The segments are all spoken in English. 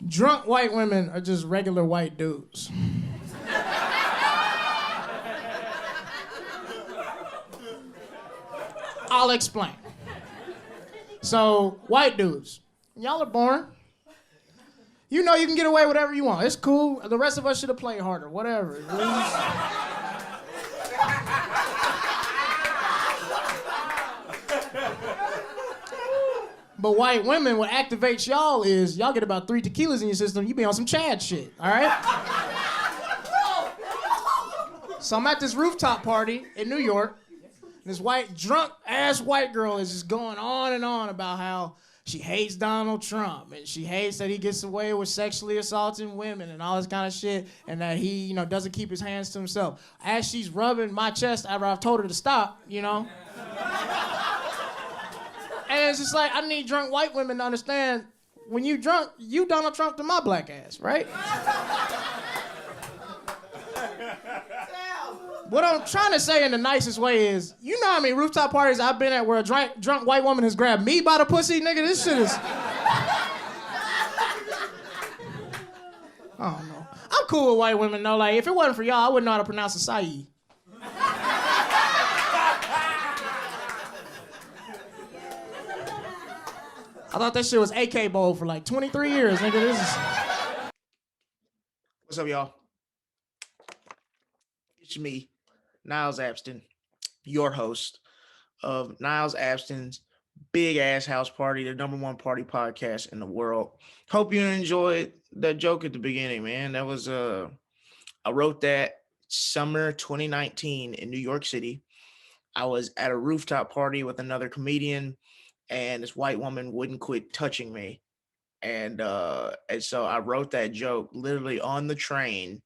Drunk white women are just regular white dudes. I'll explain. So, white dudes, y'all are born. You know you can get away with whatever you want. It's cool. The rest of us should have played harder. Whatever. But white women, what activates y'all is y'all get about 3 tequilas in your system, you be on some Chad shit, all right? So I'm at this rooftop party in New York. This drunk-ass white girl is just going on and on about how she hates Donald Trump and she hates that he gets away with sexually assaulting women and all this kind of shit, and that he, doesn't keep his hands to himself. As she's rubbing my chest after I've told her to stop, And it's just like, I need drunk white women to understand, when you drunk, you Donald Trump to my black ass, right? What I'm trying to say in the nicest way is, you know how many rooftop parties I've been at where a drunk white woman has grabbed me by the pussy? Nigga, this shit is... I don't know. I'm cool with white women, though. Like, if it wasn't for y'all, I wouldn't know how to pronounce acai. I thought that shit was AK Bowl for like 23 years, nigga. This is... What's up, y'all? It's me, Niles Abston, your host of Niles Abston's Big Ass House Party, the #1 party podcast in the world. Hope you enjoyed that joke at the beginning, man. That was I wrote that summer 2019 in New York City. I was at a rooftop party with another comedian, and this white woman wouldn't quit touching me. And so I wrote that joke literally on the train,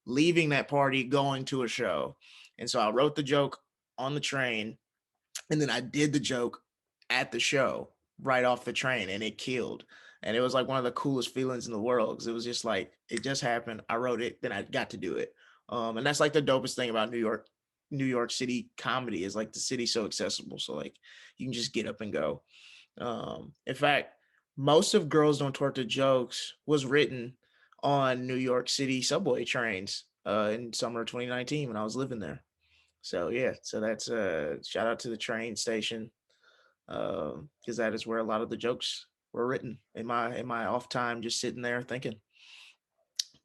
leaving that party, going to a show. And so I wrote the joke on the train, and then I did the joke at the show right off the train, and it killed. And it was like one of the coolest feelings in the world, because it was just like, it just happened. I wrote it, then I got to do it. And that's like the dopest thing about New York City comedy, is like the city's so accessible. So like you can just get up and go. In fact, most of Girls Don't Twerk the Jokes was written on New York City subway trains in summer 2019 when I was living there. So yeah, so that's shout out to the train station, because that is where a lot of the jokes were written in my off time, just sitting there thinking.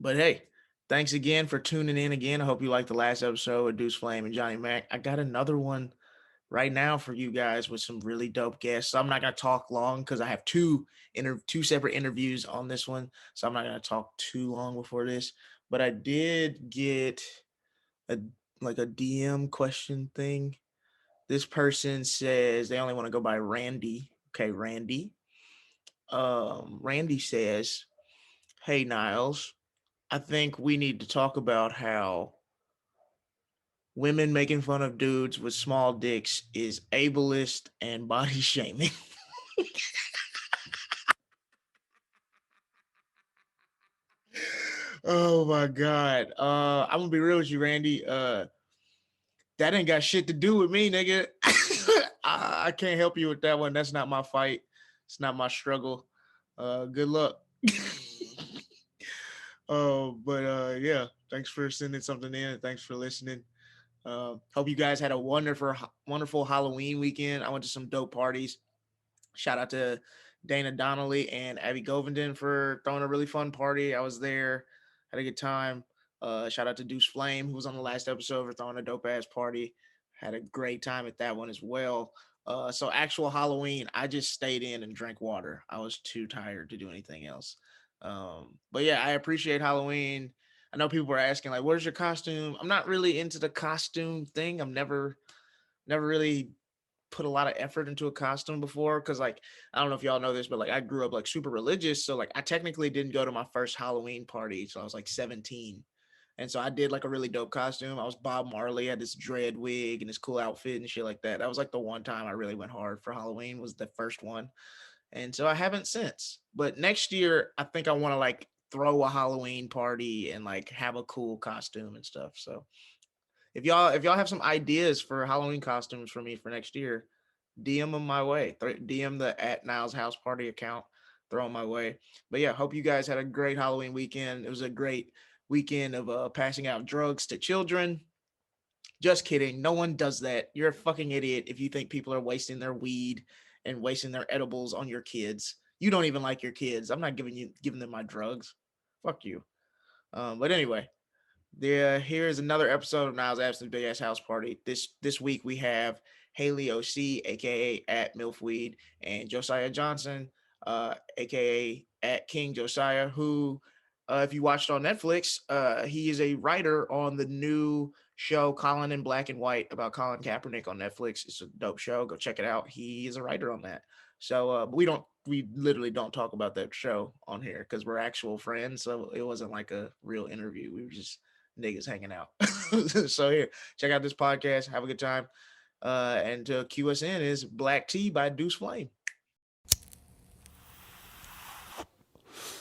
But hey, thanks again for tuning in again. I hope you liked the last episode with Deuce Flame and Johnny Mac. I got another one right now for you guys with some really dope guests. So I'm not gonna talk long because I have two separate interviews on this one. So I'm not gonna talk too long before this. But I did get a DM question thing. This person says they only want to go by Randy. Okay, Randy. Randy says, "Hey Niles, I think we need to talk about how women making fun of dudes with small dicks is ableist and body shaming." Oh my God. I'm gonna be real with you, Randy. That ain't got shit to do with me, nigga. I can't help you with that one. That's not my fight. It's not my struggle. Good luck. Yeah, thanks for sending something in. Thanks for listening. Hope you guys had a wonderful Halloween weekend. I went to some dope parties. Shout out to Dana Donnelly and Abby Govenden for throwing a really fun party. I was there, had a good time. Shout out to Deuce Flame, who was on the last episode, for throwing a dope ass party. Had a great time at that one as well. So actual Halloween, I just stayed in and drank water. I was too tired to do anything else. But yeah, I appreciate Halloween. I know people were asking, like, where's your costume? I'm not really into the costume thing. I'm never really put a lot of effort into a costume before, because like, I don't know if y'all know this, but like I grew up like super religious. So like I technically didn't go to my first Halloween party until I was like 17. And so I did like a really dope costume. I was Bob Marley, had this dread wig and this cool outfit and shit like that. That was like the one time I really went hard for Halloween, was the first one. And so I haven't since. But next year, I think I want to like throw a Halloween party and like have a cool costume and stuff. So if y'all have some ideas for Halloween costumes for me for next year, DM them my way. DM the @Niles House Party account. thrown my way. But yeah, hope you guys had a great Halloween weekend. It was a great weekend of passing out drugs to children. Just kidding. No one does that. You're a fucking idiot if you think people are wasting their weed and wasting their edibles on your kids. You don't even like your kids. I'm not giving them my drugs. Fuck you. But anyway, here's another episode of Niles Abston's Big Ass House Party. This week we have Haley OC, aka at Milfweed, and Josiah Johnson, aka at King Josiah, who, if you watched on Netflix, he is a writer on the new show Colin in Black and White about Colin Kaepernick on Netflix. It's a dope show. Go check it out. He is a writer on that. So we literally don't talk about that show on here because we're actual friends. So it wasn't like a real interview. We were just niggas hanging out. So here, check out this podcast. Have a good time. And to cue us in is Black Tea by Deuce Flame.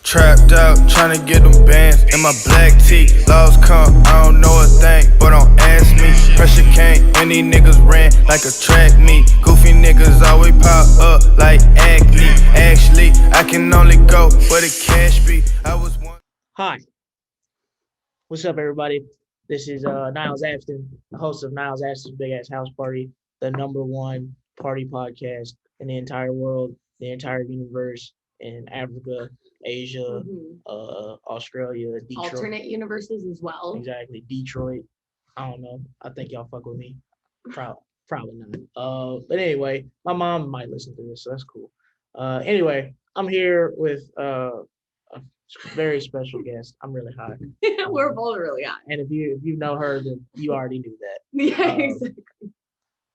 Trapped out, tryna get them bands in my black tee. Laws come, I don't know a thing, but don't ask me. Pressure came, and these niggas ran like a track meet. Goofy niggas always pop up like acne. Actually, I can only go where the cash be. I was one. Hi. What's up, everybody? This is Niles Abston, the host of Niles Abston's Big Ass House Party, the #1 party podcast in the entire world, the entire universe, in Africa, Asia, Australia, Detroit. Alternate universes as well. Exactly, Detroit. I don't know. I think y'all fuck with me. Probably not. But anyway, my mom might listen to this, so that's cool. Anyway, I'm here with a very special guest. I'm really hot. We're both really hot. And if you know her, then you already knew that. Yeah, exactly.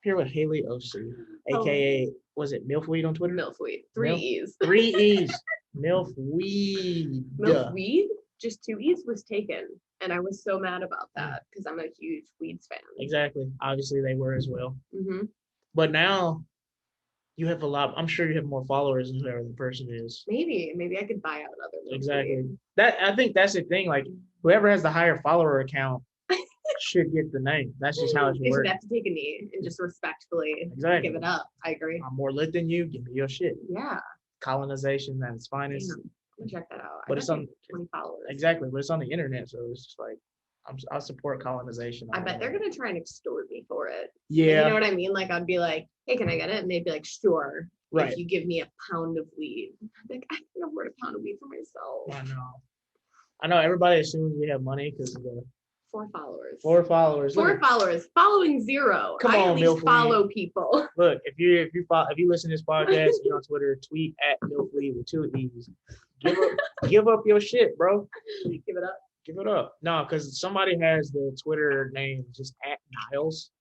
Here with Haley OC, aka was it Milfweed on Twitter? Milfweed. 3 E's. 3 E's. Milfweed. Milfweed? Just 2 E's was taken. And I was so mad about that because I'm a huge Weeds fan. Exactly. Obviously they were as well. Mm-hmm. But now you have a lot. I'm sure you have more followers than whoever the person is. Maybe I could buy out other Milfweed. Exactly. I think that's the thing. Like whoever has the higher follower account should get the name. That's just how it They works. should have to take a knee and just respectfully Exactly. give it up. I agree. I'm more lit than you. Give me your shit. Yeah. Colonization at its finest. Damn. I'm gonna check that out. But it's on 20 followers. Exactly, but it's on the internet, so it's just like I support colonization. I bet they're gonna try and extort me for it. Yeah. You know what I mean? Like I'd be like, hey, can I get it? And they'd be like, sure. Right. If you give me a pound of weed. I'm like, I can afford a pound of weed for myself. I know everybody assumes we have money because of the 4 followers. 4 followers. 4 followers. Following 0. Come I on, at least Milfweed. follow people. Look, if you listen to this podcast, you're on Twitter, tweet at Milfweed with 2 E's. Give up your shit, bro. Give it up. Give it up. No, because somebody has the Twitter name just at Niles,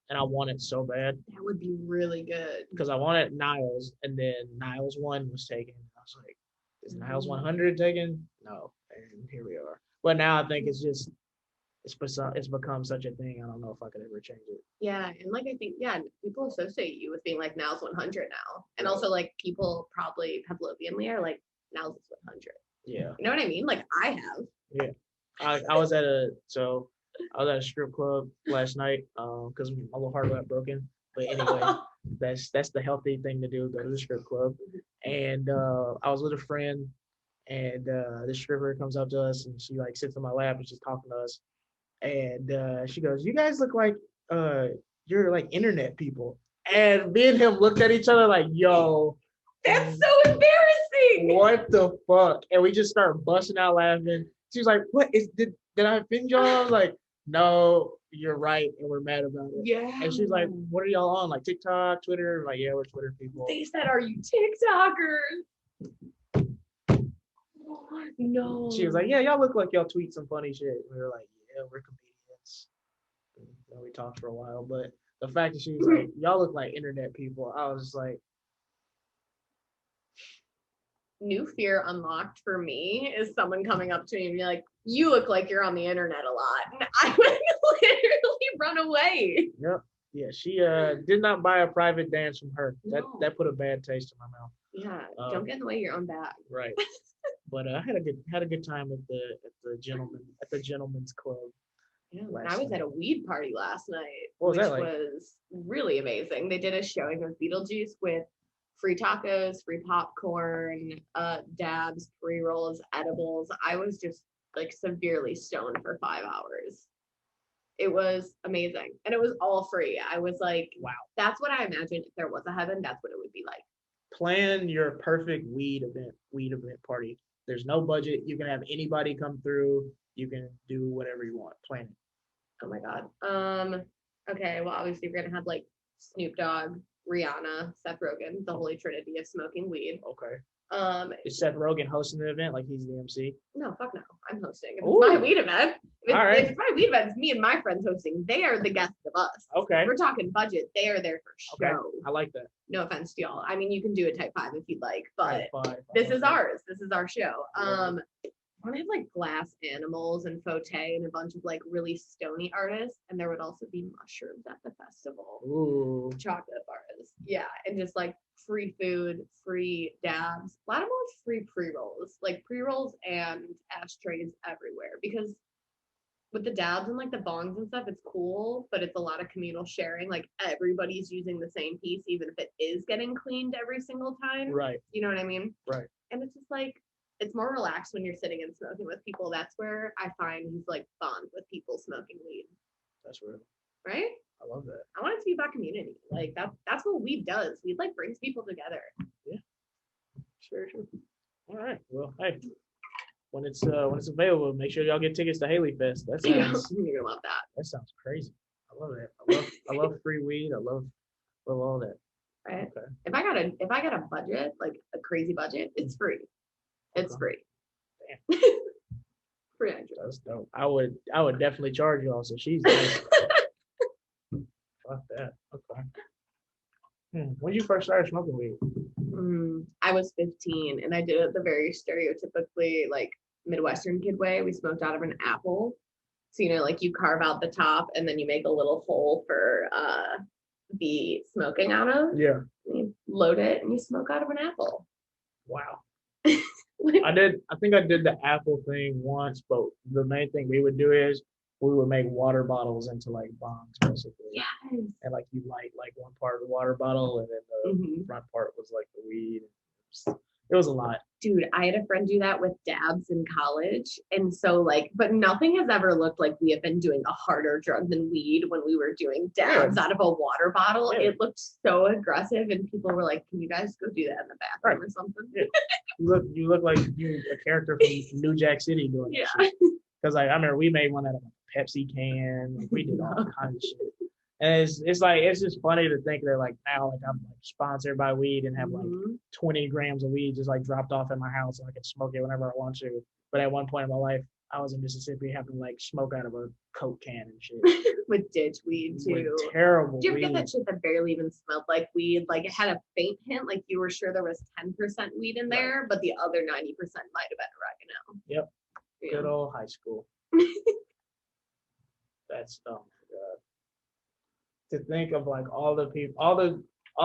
and I want it so bad. That would be really good. Because I wanted Niles, and then Niles 1 was taken. I was like, is Niles 100 taken? No, and here we are. But now I think it's become such a thing. I don't know if I could ever change it. Yeah, and like I think, people associate you with being like Niles 100 now, and also like people probably Pavlovianly are like Niles is 100. Yeah. You know what I mean? Like I have. Yeah. I was at a strip club last night because my little heart got broken. But anyway, that's the healthy thing to do, go to the strip club. And I was with a friend, and this stripper comes up to us, and she like sits on my lap and she's talking to us. And she goes, "You guys look like you're like internet people." And me and him looked at each other like, "Yo, That's so embarrassing. what the fuck?" And we just started busting out laughing. She was like, did I offend y'all? I was like, "No, you're right, and we're mad about it." Yeah. And she's like, "What are y'all on? Like TikTok, Twitter?" I'm like, "Yeah, we're Twitter people." They said, "Are you TikTokers?" No. She was like, "Yeah, y'all look like y'all tweet some funny shit." We were like, "Yeah, we're comedians." And then we talked for a while, but the fact that she was like, "Y'all look like internet people," I was just like, New fear unlocked for me is someone coming up to me and be like, "You look like you're on the internet a lot." And I would literally run away. "Yep, yeah." She did not buy a private dance from her. No. That put a bad taste in my mouth. Yeah, don't get in the way of your own bag. Right. But I had a good time at the gentleman's club. Yeah, I was at a weed party last night, What was which that like? was really amazing. They did a showing of Beetlejuice with free tacos, free popcorn, dabs, pre-rolls, edibles. I was just like severely stoned for 5 hours. It was amazing. And it was all free. I was like, Wow. That's what I imagined if there was a heaven, that's what it would be like. Plan your perfect weed event party. There's no budget. You can have anybody come through. You can do whatever you want. Plan it. Oh my God. Okay, well, obviously we're gonna have like Snoop Dogg, Rihanna, Seth Rogen, the holy trinity of smoking weed. Okay. Is Seth Rogen hosting the event like he's the MC? No, fuck no. I'm hosting. If Ooh. it's my weed event. If All right. it's my weed event, it's me and my friends hosting. They are the guests of us. Okay. We're talking budget. They are there for show. Okay. I like that. No offense to y'all. I mean, you can do a type 5 if you'd like, but Type 5. this is ours. This is our show. Yeah. I want to have like glass animals and Fote and a bunch of like really stony artists, and there would also be mushrooms at the festival. Ooh. Chocolate bars, yeah, and just like free food, free dabs, a lot of more free pre-rolls, like pre-rolls and ashtrays everywhere. Because with the dabs and like the bongs and stuff, it's cool, but it's a lot of communal sharing. Like everybody's using the same piece, even if it is getting cleaned every single time. Right. You know what I mean? Right. And it's just like, it's more relaxed when you're sitting and smoking with people. That's where I find he's like bond with people smoking weed. That's real. Right? I love that. I want it to be about community. Like that's what weed does. Weed like brings people together. Yeah. Sure. All right. Well, hey, when it's available, make sure y'all get tickets to Haley Fest. That sounds You're gonna love that. that sounds crazy. I love that. I love free weed. I love all that. Right? Okay. If I got a budget, like a crazy budget, it's free. It's free. Damn. Free entry. That's dope. I would definitely charge y'all. So she's nice. Fuck that. Okay. When you first started smoking weed? I was 15 and I did it the very stereotypically like Midwestern kid way. We smoked out of an apple. So, you know, like you carve out the top and then you make a little hole for the smoking out of. Yeah. You load it and you smoke out of an apple. Wow. I think I did the apple thing once, but the main thing we would do is we would make water bottles into like bongs basically. Yes. And like you light like one part of the water bottle and then the front part was like the weed. It was a lot. Dude, I had a friend do that with dabs in college. And so like, but nothing has ever looked like we have been doing a harder drug than weed when we were doing dabs out of a water bottle. Yeah. It looked so aggressive and people were like, can you guys go do that in the bathroom or something? Yeah. You look like you a character from New Jack City doing that shit. Because like, I remember we made one out of a Pepsi can. Like, we did all kinds of shit. And it's like, it's just funny to think that like now like I'm like sponsored by weed and have like 20 grams of weed just like dropped off at my house and I can smoke it whenever I want to. But at one point in my life, I was in Mississippi having to like smoke out of a Coke can and shit. With ditch weed too. With terrible Did you ever get weed. that shit that barely even smelled like weed? Like it had a faint hint, like you were sure there was 10% weed in there, but the other 90% might have been oregano. Yep. Yeah. Good old high school. That's dumb. God. To think of like all the people, all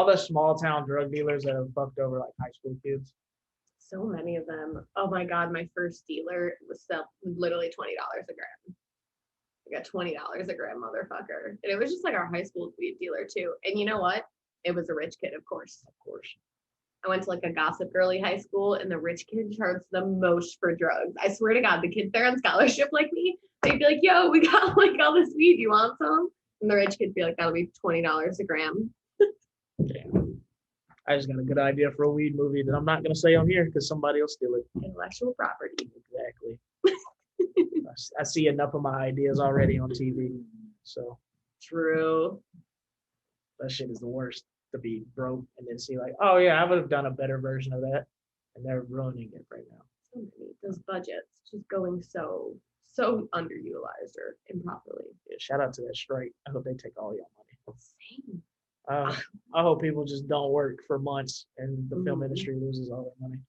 the small town drug dealers that have fucked over like high school kids. So many of them. Oh my God, my first dealer was literally $20 a gram. I got $20 a gram, motherfucker. And it was just like our high school weed dealer too. And you know what? It was a rich kid, of course. Of course. I went to like a gossip girly high school and the rich kid charged the most for drugs. I swear to God, the kids there on scholarship like me, they'd be like, yo, we got like all this weed. You want some? And the rich kid'd be like, that'll be $20 a gram. Damn. I just got a good idea for a weed movie that I'm not going to say on here because somebody will steal it. Intellectual property. Exactly. I see enough of my ideas already on TV. So True. that shit is the worst, to be broke and then see like, oh yeah, I would have done a better version of that. And they're ruining it right now. So many. Those budgets just going so underutilized or improperly. Yeah, shout out to that strike. I hope they take all your money. Same. I hope people just don't work for months and the film Mhm. industry loses all their money.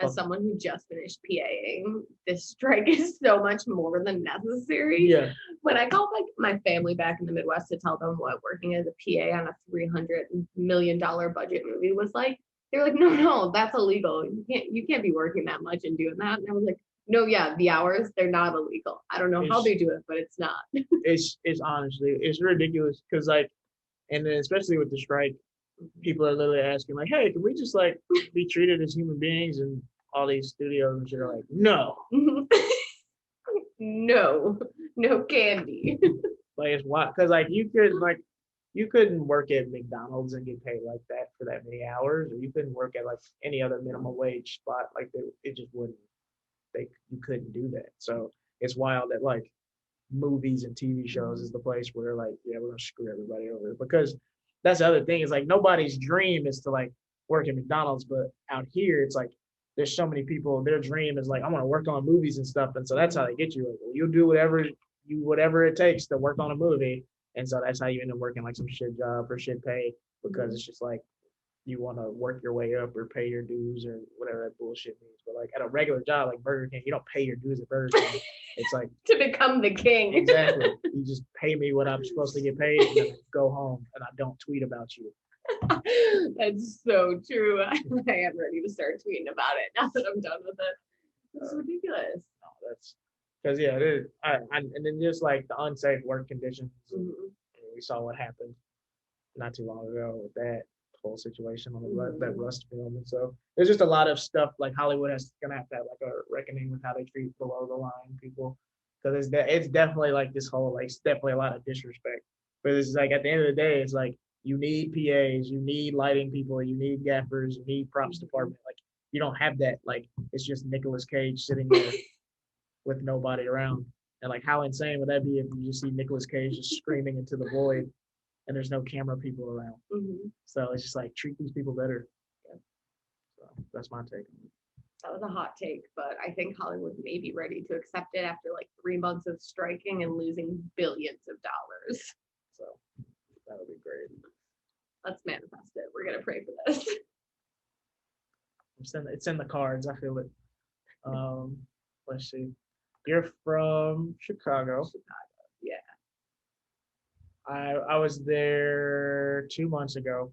As someone who just finished PAing, this strike is so much more than necessary. Yeah. When I called like my family back in the Midwest to tell them what working as a PA on a $300 million budget movie was like, they're like, no, that's illegal. You can't be working that much and doing that. And I was like, no, yeah, the hours, they're not illegal. I don't know how they do it, but it's not. It's honestly, it's ridiculous because like, and then especially with the strike, people are literally asking like, "Hey, can we just like be treated as human beings?" And all these studios and shit are like, "No." No candy. Like it's wild because like you couldn't work at McDonald's and get paid like that for that many hours, or you couldn't work at like any other minimum wage spot. Like it just wouldn't. You couldn't do that. So it's wild that like movies and TV shows is the place where they're like, yeah, we're gonna screw everybody over, because that's the other thing is like nobody's dream is to like work at McDonald's, but out here it's like there's so many people, their dream is like, I want to work on movies and stuff, and so that's how they get you. Like, well, you'll do whatever it takes to work on a movie, and so that's how you end up working like some shit job for shit pay, because it's just like you want to work your way up or pay your dues or whatever that bullshit means. But like at a regular job like Burger King, you don't pay your dues at Burger King. It's like to become the king. Exactly. You just pay me what I'm supposed to get paid and then go home and I don't tweet about you. That's so true. I am ready to start tweeting about it now that I'm done with it. It's ridiculous. No, that's because yeah, it is. And then just like the unsafe work conditions. We saw what happened not too long ago with that whole situation on that Rust film, and so there's just a lot of stuff like Hollywood gonna have to have like a reckoning with how they treat below the line people, because it's definitely like this whole like it's definitely a lot of disrespect. But it's like at the end of the day, it's like you need PAs, you need lighting people, you need gaffers, you need props department. Like you don't have that. Like it's just Nicolas Cage sitting there with nobody around. And like how insane would that be if you just see Nicolas Cage just screaming into the void and there's no camera people around? So it's just like treat these people better. Yeah. So that's my take. That was a hot take, but I think Hollywood may be ready to accept it after like 3 months of striking and losing billions of dollars. So that would be great. Let's manifest it. We're gonna pray for this. It's in the cards. I feel it. Let's see. You're from Chicago. Yeah. I was there 2 months ago.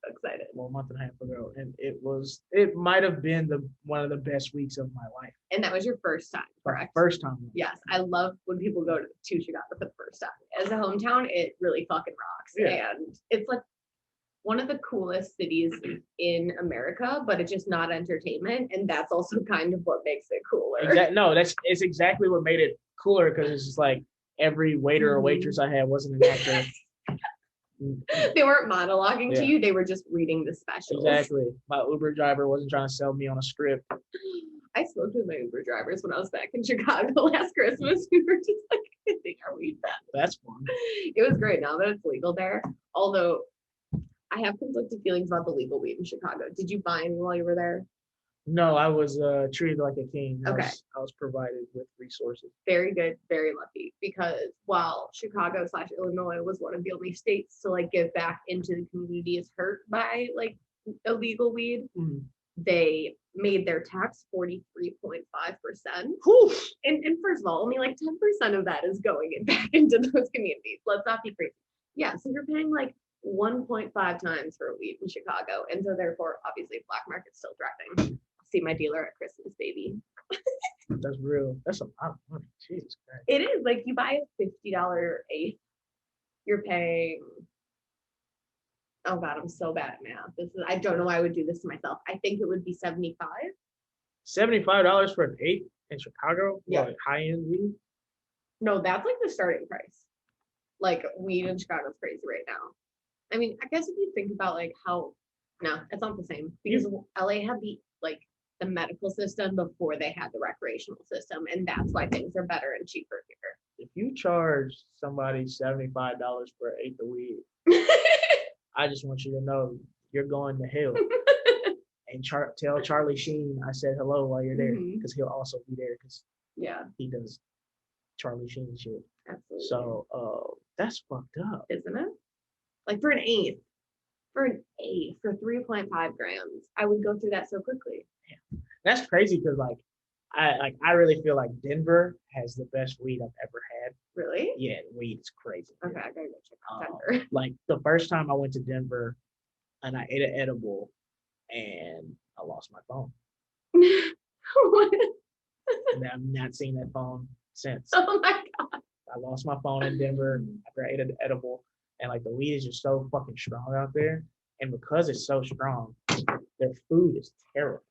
Excited. Well, a month and a half ago, and it might have been one of the best weeks of my life. And that was your first time, correct? First time. Yes, I love when people go to Chicago for the first time. As a hometown, it really fucking rocks, and it's like one of the coolest cities in America, but it's just not entertainment, and that's also kind of what makes it cooler. No, it's exactly what made it cooler, because it's just like every waiter or waitress I had wasn't an actor. They weren't monologuing to you, they were just reading the specials. Exactly. My Uber driver wasn't trying to sell me on a script. I smoked with my Uber drivers when I was back in Chicago last Christmas. We were just like hitting our weed. That's fun. It was great now that it's legal there. Although I have conflicted feelings about the legal weed in Chicago. Did you buy any while you were there? No, I was treated like a king. Okay. I was provided with resources. Very good, very lucky, because while Chicago/Illinois was one of the only states to like give back into the communities hurt by like illegal weed, they made their tax 43.5%. And first of all, only like 10% of that is going back into those communities. Let's not be crazy. Yeah, so you're paying like 1.5 times for weed in Chicago, and so therefore, obviously, black market's still thriving. See my dealer at Christmas, baby. That's real. That's a lot of money. Jesus Christ. It is like you buy a $50 eighth, you're paying. Oh God, I'm so bad at math. I don't know why I would do this to myself. I think it would be $75. $75 for an eighth in Chicago? Yeah. Like high-end weed? No, that's like the starting price. Like weed in Chicago is crazy right now. I mean, I guess if you think about like how, no, it's not the same, because LA had the medical system before they had the recreational system, and that's why things are better and cheaper here. If you charge somebody $75 for an eighth of weed, I just want you to know you're going to hell. And tell Charlie Sheen I said hello while you're there, because he'll also be there, because he does Charlie Sheen shit. Absolutely. So that's fucked up, isn't it? Like for an eighth, for 3.5 grams, I would go through that so quickly. Yeah. That's crazy, because I really feel like Denver has the best weed I've ever had. Really? Yeah, weed is crazy. Okay, I gotta go check out Denver. Like the first time I went to Denver, and I ate an edible, and I lost my phone. What? And I've not seen that phone since. Oh my God. I lost my phone in Denver after I ate an edible, and like the weed is just so fucking strong out there. and because it's so strong, their food is terrible.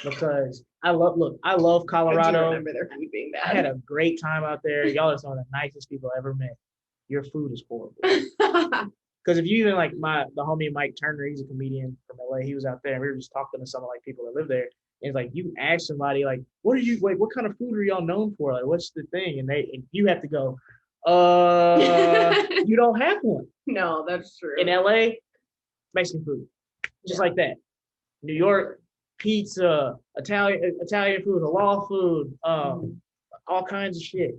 Because I love I do Colorado. remember their food being I had bad. a great time out there. Y'all are some of the nicest people I ever met. Your food is horrible. Because if you even like the homie Mike Turner, he's a comedian from LA. He was out there, and we were just talking to some of like people that live there. And it's like you ask somebody like, what kind of food are y'all known for? Like, what's the thing? And you have to go, you don't have one. No, that's true. In LA, Mexican food, just like that. New York, pizza, Italian food, halal food, all kinds of shit.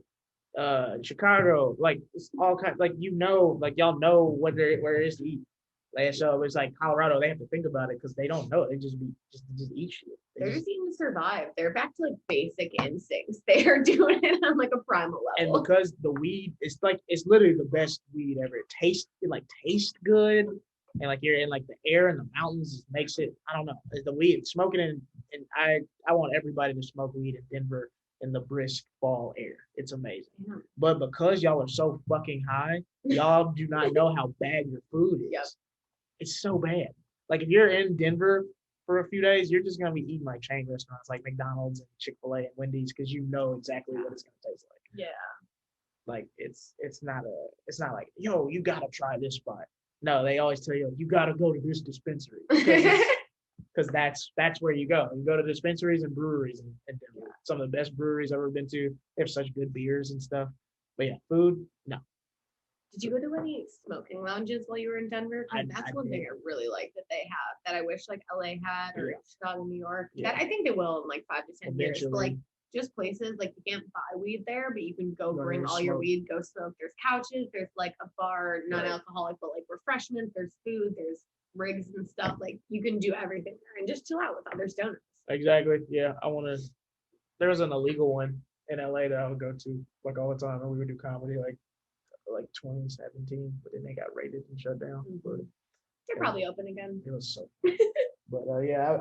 Chicago, like it's all kind, like y'all know where it is to eat. Like, so it's like Colorado, they have to think about it because they don't know it. They just eat shit. They're just eating to survive. They're back to like basic instincts. They are doing it on like a primal level. And because the weed, it's literally the best weed ever. It tastes good, and like you're in like the air in the mountains makes it. I don't know. The weed smoking and I want everybody to smoke weed in Denver in the brisk fall air. It's amazing. Yeah. But because y'all are so fucking high, y'all do not know how bad your food is. Yep. It's so bad. Like if you're in Denver for a few days, you're just gonna be eating like chain restaurants like McDonald's and Chick-fil-A and Wendy's because you know exactly what it's gonna taste like. Yeah. Like it's not like, yo, you gotta try this spot. No, they always tell you gotta go to this dispensary. Because that's where you go. You go to dispensaries and breweries in Denver. Some of the best breweries I've ever been to. They have such good beers and stuff. But yeah, food, no. Did you go to any smoking lounges while you were in Denver? That's one thing I really like that they have that I wish like LA had or Chicago, New York. Yeah. That I think they will in like 5 to 10 years. But like just places like you can't buy weed there, but you can go bring all your weed, go smoke. There's couches, there's like a bar, non-alcoholic, but like refreshments, there's food, there's rigs and stuff. Like you can do everything there and just chill out with other stoners. Exactly. Yeah. There was an illegal one in LA that I would go to like all the time, and we would do comedy like 2017, but then they got raided and shut down. Mm-hmm. But they're probably open again. It was so but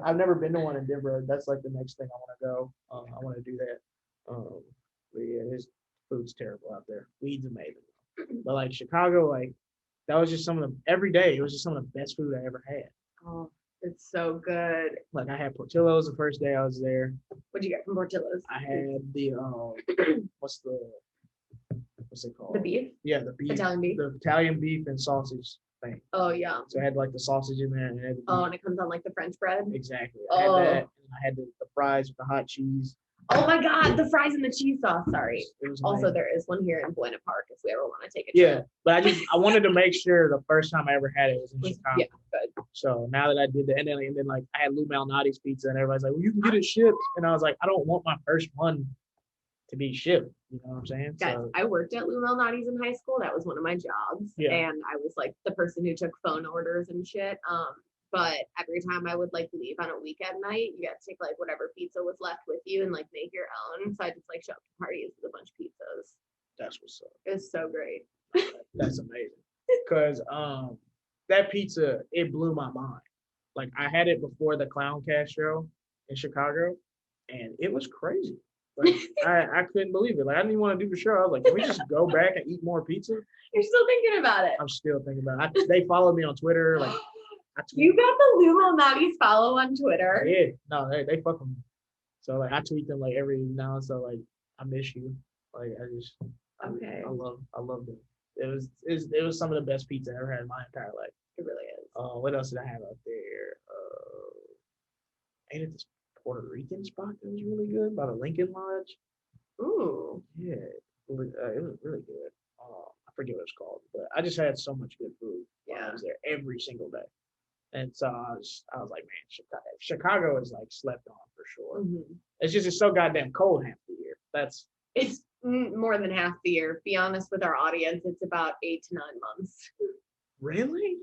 I've never been to one in Denver. That's like the next thing I want to go. I want to do that. But yeah, his food's terrible out there. Weed's amazing. But like Chicago, like that was just every day it was just some of the best food I ever had. Oh, it's so good. Like I had Portillo's the first day I was there. What'd you get from Portillo's? I had the what's it called? The beef? Yeah, the beef. Italian beef? The Italian beef and sausage thing. Oh, yeah. So I had like the sausage in there. And it comes on like the French bread? Exactly. I had that. And I had the fries with the hot cheese. Oh my God, the fries and the cheese sauce. Sorry. Also, there is one here in Buena Park if we ever want to take a trip. Yeah, but I wanted to make sure the first time I ever had it was in Chicago. Yeah, good. So now that I did that, and then like I had Lou Malnati's pizza, and everybody's like, well, you can get it shipped. And I was like, I don't want my first one to be shipped. You know what I'm saying? Guys, I worked at Lou Malnati's in high school. That was one of my jobs. Yeah. And I was like the person who took phone orders and shit. But every time I would like leave on a weekend night, you got to take like whatever pizza was left with you and like make your own. So I just like show up to parties with a bunch of pizzas. That's what's up. It's so great. That's amazing. Because that pizza, it blew my mind. Like I had it before the Clown Cast show in Chicago, and it was crazy. Like I couldn't believe it. Like I didn't even want to do the show. I was like, can we just go back and eat more pizza? You're still thinking about it. I'm still thinking about it. They followed me on Twitter. Like you got the Lou Malnati's follow on Twitter. Yeah, no, they fuck with me. So like I tweet them like every now and so like I miss you. Like I love them. It was some of the best pizza I ever had in my entire life. It really is. What else did I have out there? I ate at this Puerto Rican spot that was really good by the Lincoln Lodge. Ooh. Yeah, it was really good. I forget what it's called, but I just had so much good food while I was there every single day. And so I was like, man, Chicago is like slept on for sure. Mm-hmm. It's so goddamn cold half the year. It's more than half the year. Be honest with our audience, it's about 8 to 9 months. Really?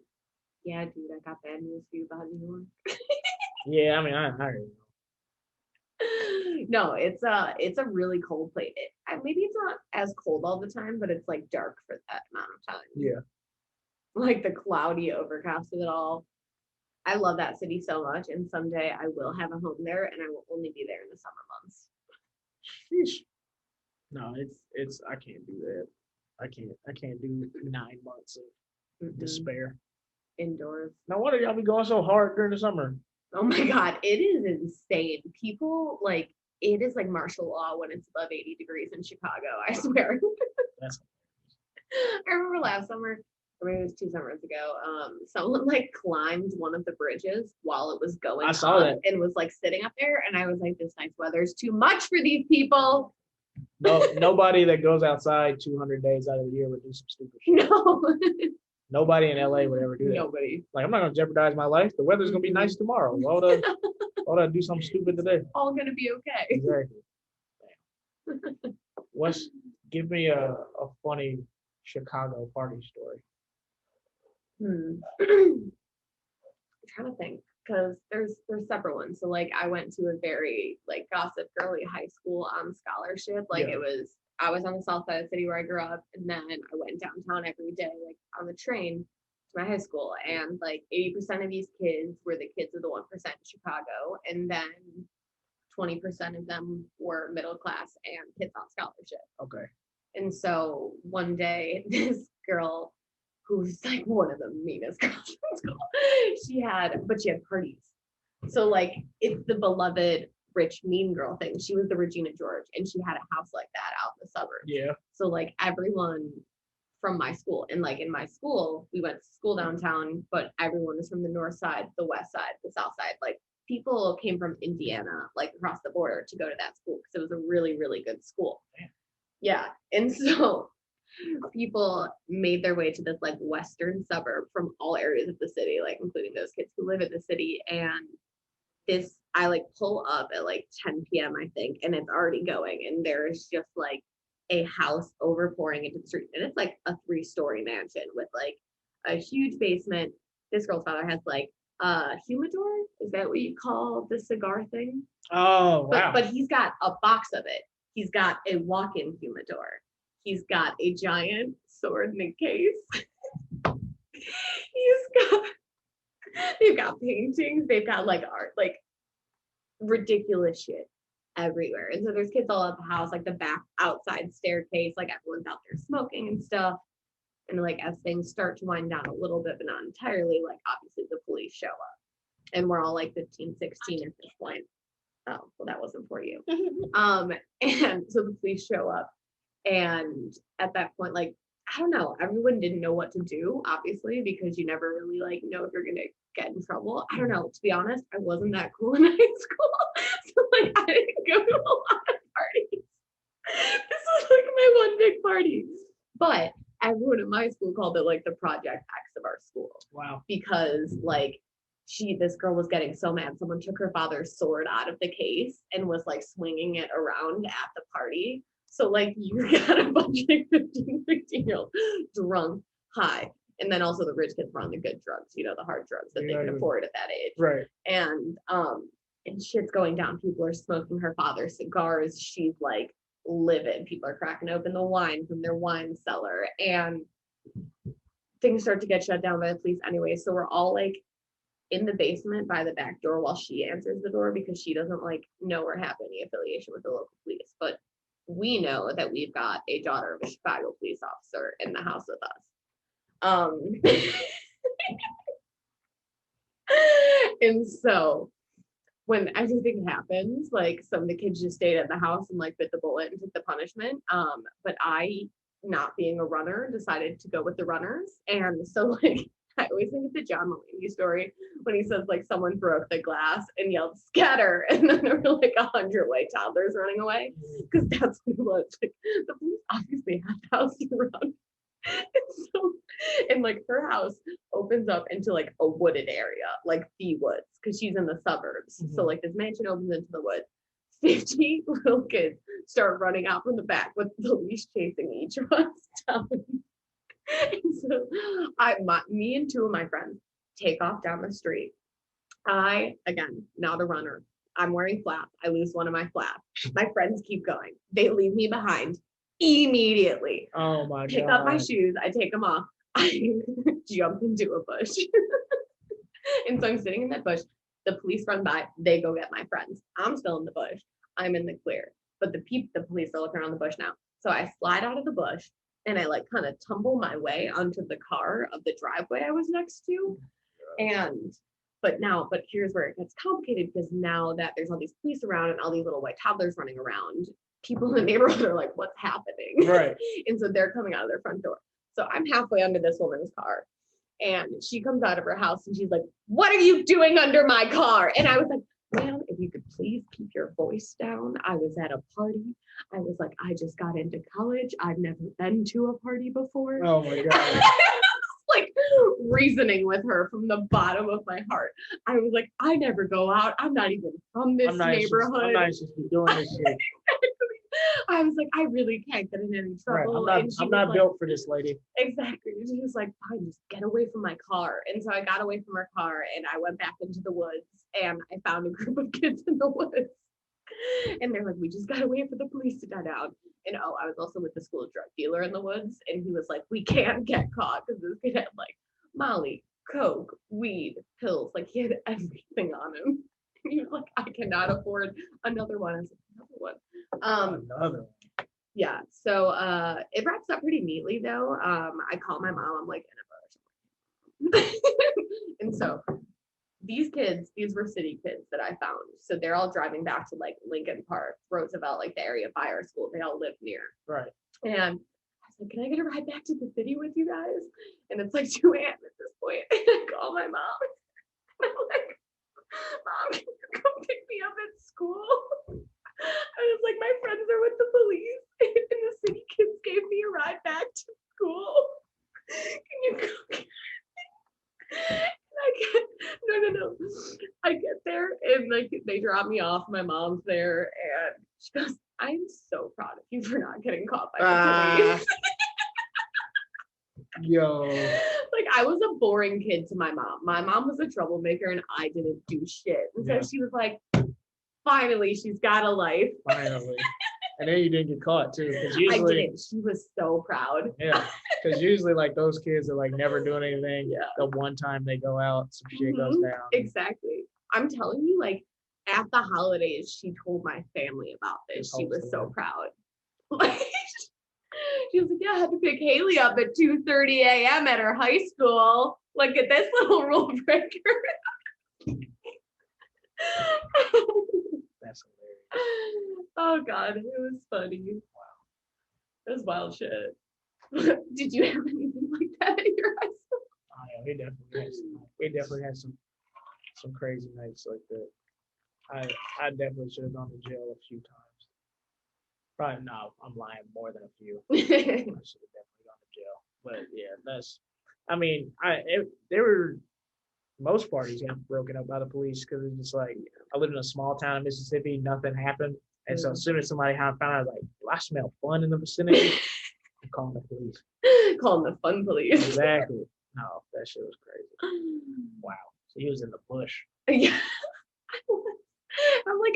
Yeah, dude, I got bad news for you about New York. Yeah, I mean, I already know. No, it's a really cold place. Maybe it's not as cold all the time, but it's like dark for that amount of time. Yeah. Like the cloudy overcast of it all. I love that city so much, and someday I will have a home there, and I will only be there in the summer months. Sheesh. No, it's I can't do that. I can't do 9 months of despair. Indoors. No wonder y'all be going so hard during the summer. Oh my God, it is insane. People like it is like martial law when it's above 80 degrees in Chicago. I swear. That's I remember last summer, or maybe it was 2 summers ago. Someone like climbed one of the bridges while it was going I saw up that. and was like sitting up there, and I was like, "This nice weather is too much for these people." no nobody that goes outside 200 days out of the year would do some stupid shit. No, Nobody in LA would ever do that. nobody. Like, I'm not gonna jeopardize my life. The weather's gonna be nice tomorrow. Why would I do something stupid today? All gonna be okay. Exactly. Give me a funny Chicago party story. I'm trying to think because there's several ones. So like I went to a very like gossip girly high school on scholarship. Like Yeah. I was on the south side of the city where I grew up, and then I went downtown every day, like on the train to my high school. And like 80% of these kids were the kids of the 1% in Chicago, and then 20% of them were middle class and kids on scholarship. Okay. And so one day, this girl, who's like one of the meanest girls in school, she had parties. So like it's the beloved rich mean girl thing. She was the Regina George, and she had a house like that out in the suburbs. Yeah. So like everyone from my school, and like in my school, we went to school downtown, but everyone was from the north side, the west side, the south side. Like people came from Indiana, like across the border to go to that school because it was a really, really good school. Yeah. And so people made their way to this like western suburb from all areas of the city, like including those kids who live in the city. And I like pull up at like 10 p.m. I think, and it's already going, and there's just like a house overpouring into the street, and it's like a 3-story mansion with like a huge basement. This girl's father has like a humidor. Is that what you call the cigar thing? Oh, wow. But he's got a box of it. He's got a walk-in humidor. He's got a giant sword in a case. They've got paintings. They've got like art, like ridiculous shit everywhere. And so there's kids all at the house, like the back outside staircase, like everyone's out there smoking and stuff. And like as things start to wind down a little bit, but not entirely, like obviously the police show up. And we're all like 15, 16 at this point. Oh, well, that wasn't for you. And so the police show up, and at that point, like, I don't know, everyone didn't know what to do, obviously, because you never really like know if you're gonna get in trouble. I don't know, to be honest, I wasn't that cool in high school. So like I didn't go to a lot of parties. This was like my one big party. But everyone in my school called it like the Project X of our school. Wow. Because like this girl was getting so mad. Someone took her father's sword out of the case and was like swinging it around at the party. So like you got a bunch of 15, 16-year-olds drunk, high. And then also the rich kids were on the good drugs, you know, the hard drugs that they can afford at that age. Right. And shit's going down. People are smoking her father's cigars. She's like livid. People are cracking open the wine from their wine cellar. And things start to get shut down by the police anyway. So we're all like in the basement by the back door while she answers the door because she doesn't like know or have any affiliation with the local police. But we know that we've got a daughter of a Chicago police officer in the house with us. And so when everything happens, like some of the kids just stayed at the house and like bit the bullet and took the punishment. But I, not being a runner, decided to go with the runners. And so like I always think of the John Mulaney story when he says like someone broke the glass and yelled scatter, and then there were like 100 white toddlers running away, because that's what it was. Like the police obviously had the house to run. And like her house opens up into like a wooded area, like the woods, because she's in the suburbs. So like this mansion opens into the woods. 50 little kids start running out from the back with the police chasing each of us down. And so me and 2 of my friends take off down the street. I, again, not a runner. I'm wearing flats. I lose one of my flats. My friends keep going. They leave me behind immediately. Oh my God. Pick up my shoes. I take them off. I jump into a bush. And so I'm sitting in that bush. The police run by. They go get my friends. I'm still in the bush. I'm in the clear. But the police are looking around the bush now. So I slide out of the bush. and I like kind of tumble my way onto the car of the driveway I was next to. But here's where it gets complicated, because now that there's all these police around and all these little white toddlers running around, people in the neighborhood are like, what's happening? Right. And so they're coming out of their front door. So I'm halfway under this woman's car, and she comes out of her house and she's like, what are you doing under my car? And I was like, ma'am, if you could please keep your voice down. I was at a party. I was like, I just got into college. I've never been to a party before. Oh my God. Like reasoning with her from the bottom of my heart. I was like, I never go out. I'm not even from this neighborhood. I'm not just doing this shit. I was like, I really can't get in any trouble. Right. I'm not built for this, lady. Exactly. She was like, fine, just get away from my car. And so I got away from her car and I went back into the woods, and I found a group of kids in the woods. And they're like, we just gotta wait for the police to die down. And I was also with the school drug dealer in the woods, and he was like, we can't get caught because this kid had like Molly, coke, weed, pills. Like he had everything on him. And he was like, I cannot afford another one. I was like, another one. Yeah. So it wraps up pretty neatly though. I call my mom. I'm like, and so these were city kids that I found. So they're all driving back to like Lincoln Park, Roosevelt, like the area fire school they all live near. Right. And I was like, can I get a ride back to the city with you guys? And it's like 2 a.m. at this point. And I call my mom. And I'm like, Mom, can you come pick me up at school? I was like, my friends are with the police, and the city kids gave me a ride back to school. Can you come get me? No. I get there, and like they drop me off. My mom's there, and she goes, I'm so proud of you for not getting caught by the police. Yo. Like I was a boring kid to my mom. My mom was a troublemaker, and I didn't do shit. And so she was like, finally, she's got a life. Finally. And then you didn't get caught too. Because usually I didn't. She was so proud. Yeah. Because usually like those kids are like never doing anything. Yeah. The one time they go out, some shit goes down. Exactly. I'm telling you, like at the holidays, she told my family about this. She was so proud. Like she was like, yeah, I had to pick Haley up at 2:30 a.m. at her high school. Look at this little rule breaker. That's hilarious. Oh God, it was funny. Wow. It was wild shit. Did you have anything like that at your high school? Oh yeah, we definitely had some crazy nights like that. I definitely should have gone to jail a few times. Probably no, I'm lying, more than a few. I should have definitely gone to jail. But yeah, there were most parties got broken up by the police because it's just like I lived in a small town in Mississippi, nothing happened. And so as soon as somebody found out, I was like, do I smell fun in the vicinity? I'm calling the police. Calling the fun police. Exactly. No, that shit was crazy. Wow. So he was in the bush. Yeah.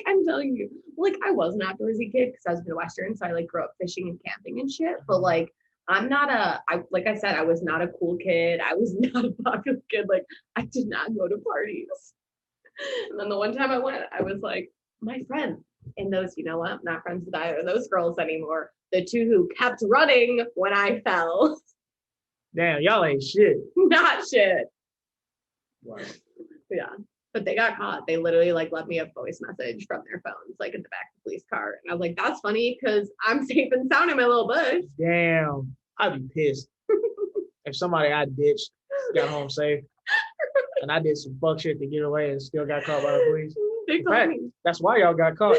I'm telling you, like I was an outdoorsy kid because I was Midwestern, so I like grew up fishing and camping and shit. But like like I said, I was not a cool kid. I was not a popular kid. Like I did not go to parties. And then the one time I went, I was like, my friend. And those, you know what? I'm not friends with either of those girls anymore. The two who kept running when I fell. Damn, y'all ain't shit. Not shit. Wow. Yeah. But they got caught. They literally like left me a voice message from their phones, like in the back of the police car. And I was like, that's funny because I'm safe and sound in my little bush. Damn. I'd be pissed. If somebody I ditched got home safe and I did some fuck shit to get away and still got caught by the police. They called me. That's why y'all got caught.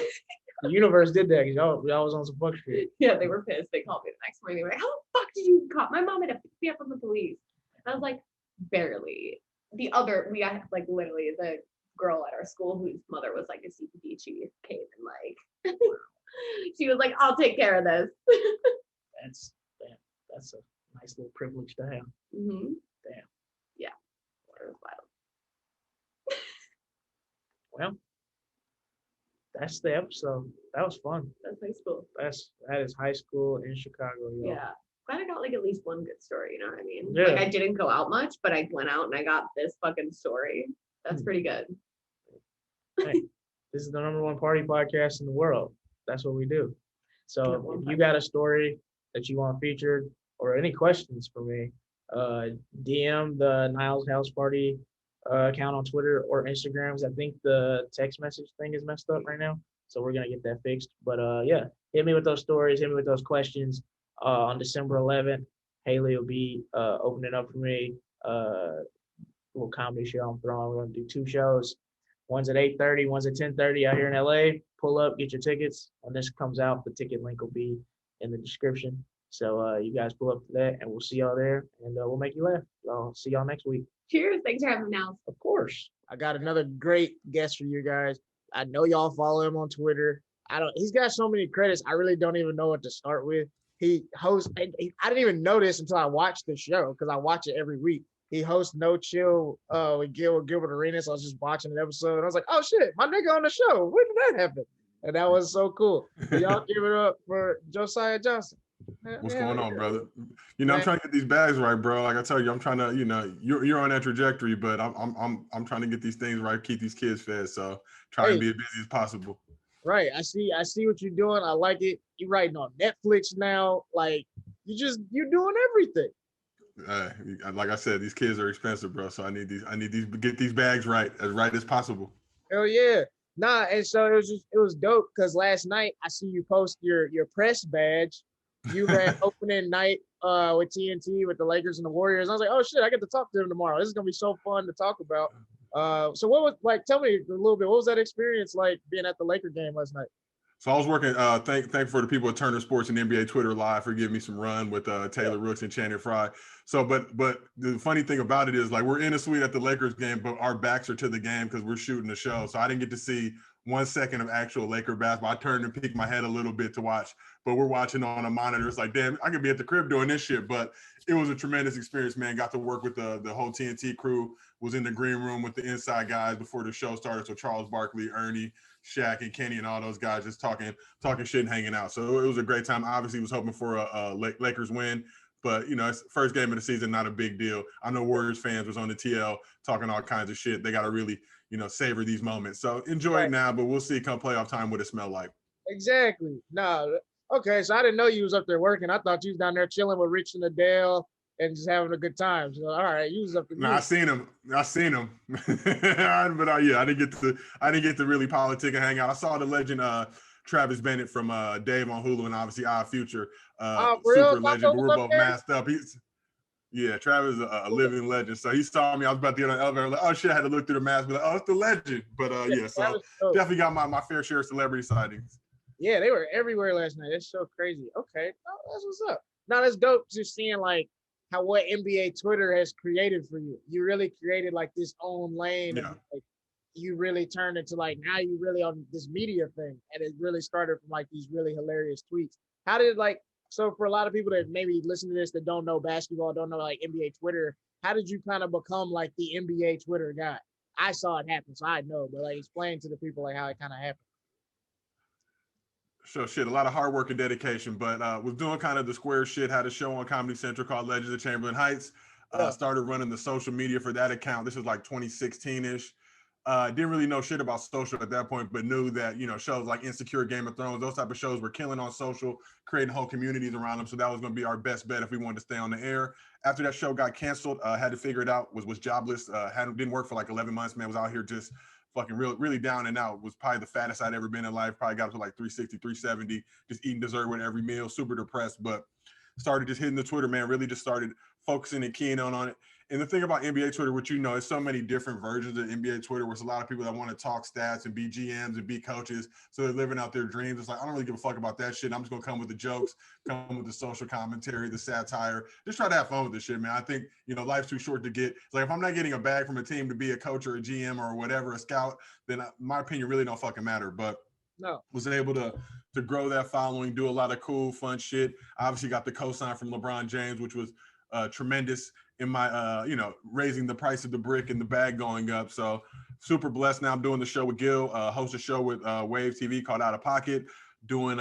The universe did that because y'all was on some fuck shit. Yeah, they were pissed. They called me the next morning. They were like, how the fuck did you caught? My mom had to pick me up from the police. And I was like, barely. We got like literally the girl at our school whose mother was like a CPD chief came and like she was like, I'll take care of this. That's a nice little privilege to have. Mm-hmm. Damn. Yeah. It was wild. Well, that's the episode. That was fun. That's high school. That is high school in Chicago. Yo. Yeah. Glad I got like at least one good story, you know what I mean? Yeah. Like I didn't go out much, but I went out and I got this fucking story. That's pretty good. Hey, this is the #1 party podcast in the world. That's what we do. So if you got a story that you want featured, or any questions for me, DM the Niles House Party account on Twitter or Instagram. 'Cause I think the text message thing is messed up right now, so we're gonna get that fixed. But yeah, hit me with those stories, hit me with those questions. On December 11th, Haley will be opening up for me. Little comedy show I'm throwing. We're gonna do 2 shows. One's at 8:30, one's at 10:30 out here in LA. Pull up, get your tickets. When this comes out, the ticket link will be in the description. So you guys pull up to that, and we'll see y'all there, and we'll make you laugh. I'll see y'all next week. Cheers. Thanks for having me, Niles. Of course. I got another great guest for you guys. I know y'all follow him on Twitter. He's got so many credits, I really don't even know what to start with. He hosts, I didn't even know this until I watched the show, because I watch it every week. He hosts No Chill with Gilbert Arenas. I was just watching an episode, and I was like, oh shit, my nigga on the show. When did that happen? And that was so cool. So y'all give it up for Josiah Johnson. What's going on, brother? I'm trying to get these bags right, bro. Like I tell you, I'm trying to, you're on that trajectory, but I'm trying to get these things right, keep these kids fed. So try to be as busy as possible. Right. I see what you're doing. I like it. You're writing on Netflix now. Like you're doing everything. Like I said, these kids are expensive, bro. So I need these, get these bags right as possible. Hell yeah. Nah, and so it was dope because last night I see you post your press badge. You had opening night with TNT with the Lakers and the Warriors. I was like, oh shit, I get to talk to them tomorrow. This is gonna be so fun to talk about. So what was like? Tell me a little bit. What was that experience like being at the Laker game last night? So I was working. Thank for the people at Turner Sports and NBA Twitter Live for giving me some run with Taylor Rooks and Channing Frye. So, but the funny thing about it is, like, we're in a suite at the Lakers game, but our backs are to the game because we're shooting the show. So I didn't get to see 1 second of actual Laker basketball. I turned and peeked my head a little bit to watch, but we're watching on a monitor. It's like, damn, I could be at the crib doing this shit. But it was a tremendous experience, man. Got to work with the whole TNT crew. Was in the green room with the inside guys before the show started. So Charles Barkley, Ernie, Shaq, and Kenny, and all those guys just talking shit and hanging out. So it was a great time. Obviously, was hoping for a Lakers win, but it's the first game of the season, not a big deal. I know Warriors fans was on the TL talking all kinds of shit. They got to really, savor these moments. So enjoy it now, but we'll see come playoff time what it smell like. Exactly. No, okay. So I didn't know you was up there working. I thought you was down there chilling with Rich and Adele and just having a good time. So all right, you was up there. No, I seen him. But yeah, I didn't get to really politic and hang out. I saw the legend Travis Bennett from Dave on Hulu and obviously Odd Future. Super legend. We're both masked up. Travis is a living legend. So he saw me. I was about to get on the elevator. Like, oh shit, I had to look through the mask. Be like, oh, it's the legend. But so definitely got my fair share of celebrity sightings. Yeah, they were everywhere last night. It's so crazy. Okay, that's what's up. Now that's dope. Just seeing like how what NBA Twitter has created for you. You really created like this own lane. Yeah. And, like, you really turned into like now you really on this media thing, and it really started from like these really hilarious tweets. How did so for a lot of people that maybe listen to this that don't know basketball, don't know like NBA Twitter, how did you kind of become like the NBA Twitter guy? I saw it happen, so I know, but like explain to the people like how it kind of happened. So shit, a lot of hard work and dedication, but was doing kind of the square shit, had a show on Comedy Central called Legends of Chamberlain Heights. Started running the social media for that account. This was like 2016-ish. Didn't really know shit about social at that point, but knew that, shows like Insecure, Game of Thrones, those type of shows were killing on social, creating whole communities around them. So that was going to be our best bet if we wanted to stay on the air. After that show got canceled, had to figure it out, was jobless, didn't work for like 11 months, man, was out here just fucking really down and out. Was probably the fattest I'd ever been in life. Probably got up to like 360, 370, just eating dessert with every meal, super depressed, but started just hitting the Twitter, man, really just started focusing and keying on it. And the thing about NBA Twitter, which there's so many different versions of NBA Twitter, where there's a lot of people that want to talk stats and be GMs and be coaches. So they're living out their dreams. It's like, I don't really give a fuck about that shit. I'm just going to come with the jokes, come with the social commentary, the satire. Just try to have fun with this shit, man. I think, life's too short to get. It's like, if I'm not getting a bag from a team to be a coach or a GM or whatever, a scout, then my opinion really don't fucking matter. But was able to grow that following, do a lot of cool, fun shit. Obviously got the cosign from LeBron James, which was tremendous in my, raising the price of the brick and the bag going up. So super blessed. Now I'm doing the show with Gil, host a show with Wave TV called Out of Pocket. doing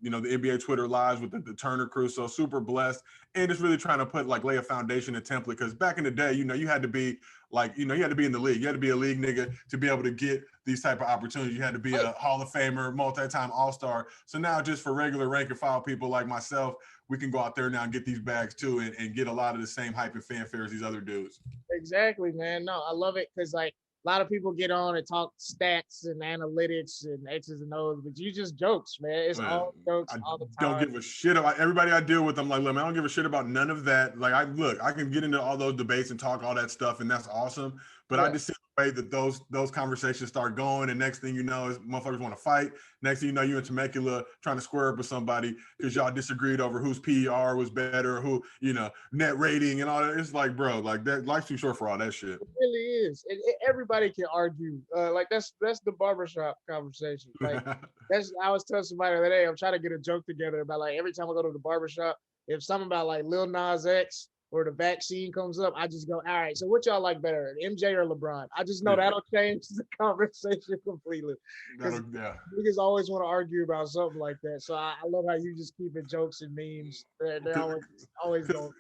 you know, the NBA Twitter lives with the Turner crew. So super blessed, and just really trying to put like lay a foundation and template, because back in the day, you know, you had to be like, you know, you had to be in the league. You had to be a league nigga to be able to get these type of opportunities. You had to be a Hall of Famer, multi-time All-Star. So now just for regular rank and file people like myself, we can go out there now and get these bags too, and get a lot of the same hype and fanfare as these other dudes. Exactly, man. No, I love it because like a lot of people get on and talk stats and analytics and X's and O's, but you just jokes, man. It's Man, all jokes I all the don't time. give a shit about everybody I deal with. I'm like, look, man, I don't give a shit about none of that. Like, I can get into all those debates and talk all that stuff, and that's awesome. But I Yeah. just see the way that those conversations start going, and next thing you know, is motherfuckers want to fight. Next thing you know, you in Temecula trying to square up with somebody because y'all disagreed over whose PER was better, who, you know, net rating and all that. It's like, bro, like that life's too short for all that shit. It really is. Everybody can argue. Like that's the barbershop conversation. Like I was telling somebody the other day, I'm trying to get a joke together about like every time I go to the barbershop, if something about like Lil Nas X or the vaccine comes up, I just go, all right, so what y'all like better, MJ or LeBron? I just know Yeah. that'll change the conversation completely. Because Yeah. niggas always want to argue about something like that. So I love how you just keep it jokes and memes. They're always going.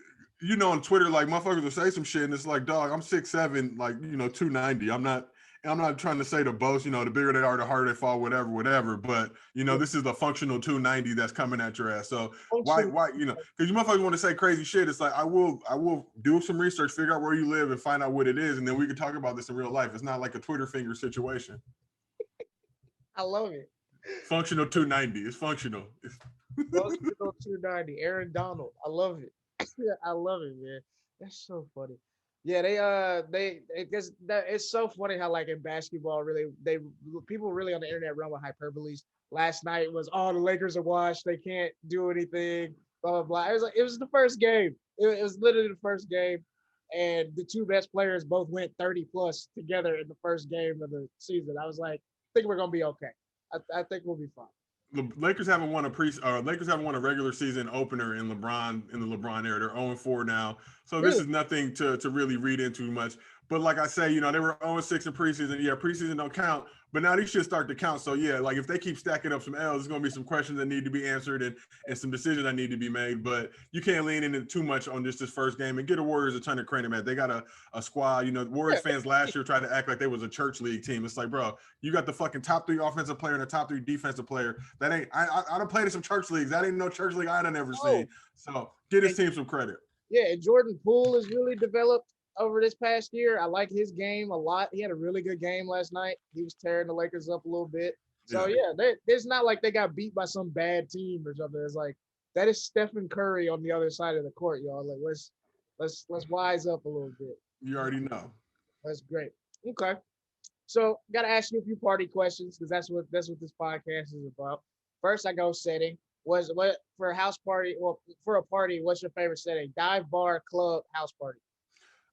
You know, on Twitter, like motherfuckers will say some shit, and it's like, dog, I'm 6'7", like, you know, 290. I'm not trying to say to boast, you know, the bigger they are, the harder they fall, whatever. But you know, this is the functional 290 that's coming at your ass. So why, you know, because you motherfuckers want to say crazy shit. It's like I will do some research, figure out where you live, and find out what it is, and then we can talk about this in real life. It's not like a Twitter finger situation. I love it. Functional 290. It's functional. Functional 290. Aaron Donald. I love it. I love it, man. That's so funny. Yeah, they it's so funny how like in basketball, really people really on the internet run with hyperboles. Last night was, oh, the Lakers are washed, they can't do anything, blah blah blah. It was the first game. It was literally the first game, and the two best players both went 30 plus together in the first game of the season. I was like, I think we're gonna be okay. I think we'll be fine. The Lakers haven't won a regular season opener in the LeBron era. They're 0-4 now. So this is nothing to really read into much. But like I say, you know, they were 0-6 in preseason. Yeah, preseason don't count. But now these should start to count. So yeah, like if they keep stacking up some L's, there's gonna be some questions that need to be answered and some decisions that need to be made. But you can't lean into too much on this first game and get the Warriors a ton of credit, man. They got a squad. You know, Warriors fans last year tried to act like they was a church league team. It's like, bro, you got the fucking top 3 offensive player and the top 3 defensive player. That ain't I done played in some church leagues. That ain't no church league I done ever seen. So get his team some credit. Yeah, and Jordan Poole has really developed over this past year. I like his game a lot. He had a really good game last night. He was tearing the Lakers up a little bit. So it's not like they got beat by some bad team or something. It's like that is Stephen Curry on the other side of the court, y'all. Like let's wise up a little bit. You already know. That's great. Okay. So gotta ask you a few party questions because that's what this podcast is about. First, I go setting. What for a house party? Well, for a party, what's your favorite setting? Dive bar, club, house party.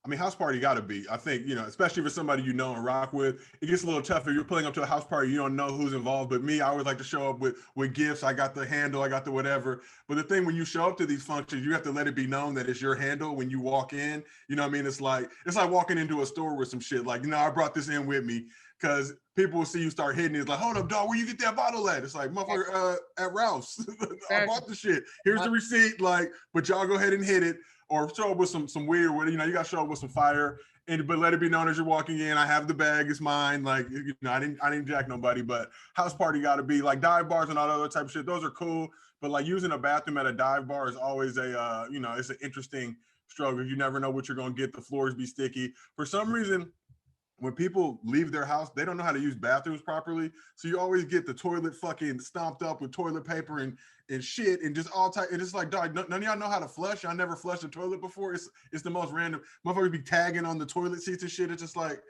I mean, house party got to be. I think, you know, especially for somebody you know and rock with, it gets a little tough if you're pulling up to a house party, you don't know who's involved. But me, I always like to show up with gifts. I got the handle, I got the whatever. But the thing, when you show up to these functions, you have to let it be known that it's your handle when you walk in. You know what I mean? It's like walking into a store with some shit. Like, you know, I brought this in with me because people will see you start hitting it. It's like, hold up, dog, where you get that bottle at? It's like, motherfucker, at Ralph's. I bought the shit. Here's the receipt. Like, but y'all go ahead and hit it. Or show up with some weird, you know, you got to show up with some fire, but let it be known as you're walking in. I have the bag, it's mine. Like, you know, I didn't jack nobody, but house party got to be like dive bars and all that other type of shit. Those are cool, but like using a bathroom at a dive bar is always you know, it's an interesting struggle. You never know what you're gonna get. The floors be sticky for some reason. When people leave their house, they don't know how to use bathrooms properly. So you always get the toilet fucking stomped up with toilet paper and shit and just all type. And it's like, dog, none of y'all know how to flush. Y'all never flushed a toilet before. It's the most random. Motherfuckers be tagging on the toilet seats and shit. It's just like,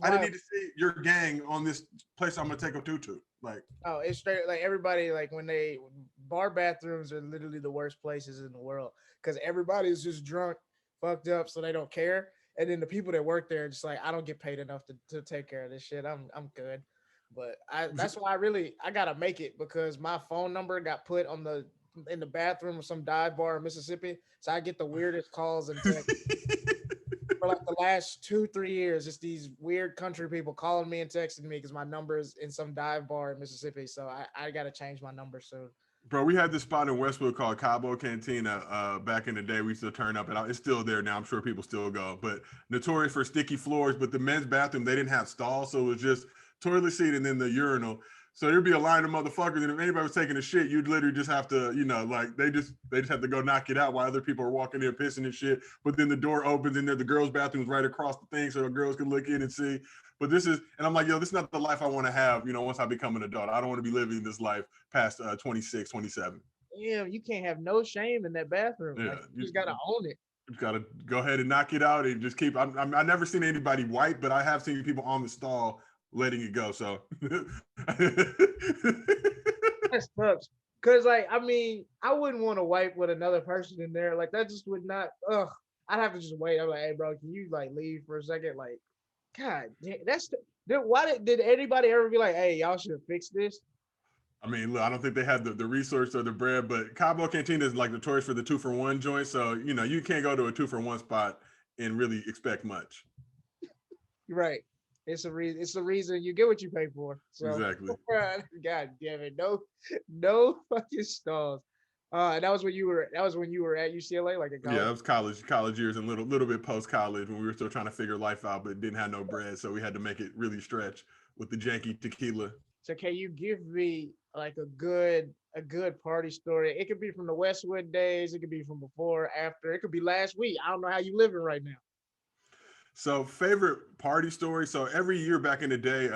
I didn't need to see your gang on this place I'm gonna take a tutu. Like, oh, it's straight. Like everybody, like when bar bathrooms are literally the worst places in the world because everybody's just drunk, fucked up, so they don't care. And then the people that work there are just like, I don't get paid enough to take care of this shit. I'm good. But that's why I gotta make it because my phone number got put in the bathroom of some dive bar in Mississippi. So I get the weirdest calls and texts. for like the last 2-3 years, it's these weird country people calling me and texting me because my number is in some dive bar in Mississippi. So I got to change my number soon. Bro, we had this spot in Westwood called Cabo Cantina. Back in the day, we used to turn up, and it's still there now. I'm sure people still go, but notorious for sticky floors. But the men's bathroom, they didn't have stalls, so it was just toilet seat and then the urinal. So there'd be a line of motherfuckers, and if anybody was taking a shit, you'd literally just have to, like they just have to go knock it out while other people are walking in pissing and shit. But then the door opens, and there the girls' bathroom is right across the thing, so the girls can look in and see. But this is, and I'm like, yo, this is not the life I want to have, once I become an adult. I don't want to be living this life past 26, 27. Yeah, you can't have no shame in that bathroom. Yeah, like, you just gotta own it. You gotta go ahead and knock it out and just keep. I never seen anybody wipe, but I have seen people on the stall letting it go. So That sucks. Cause I wouldn't want to wipe with another person in there. Like that just would not. Ugh. I'd have to just wait. I'm like, hey, bro, can you like leave for a second? Like, God, why did anybody ever be like, hey, y'all should fix this? I mean, look, I don't think they had the resource or the bread, but Cabo Cantina is like notorious for the 2-for-1 joint. So, you can't go to a 2-for-1 spot and really expect much. Right. It's the reason you get what you pay for. So, exactly. God damn it. No fucking stalls. And that was when you were at UCLA, like in college? Yeah, that was college years and little bit post-college when we were still trying to figure life out, but didn't have no bread. So we had to make it really stretch with the janky tequila. So can you give me like a good party story? It could be from the Westwood days. It could be from before, after. It could be last week. I don't know how you living right now. So favorite party story. So every year back in the day,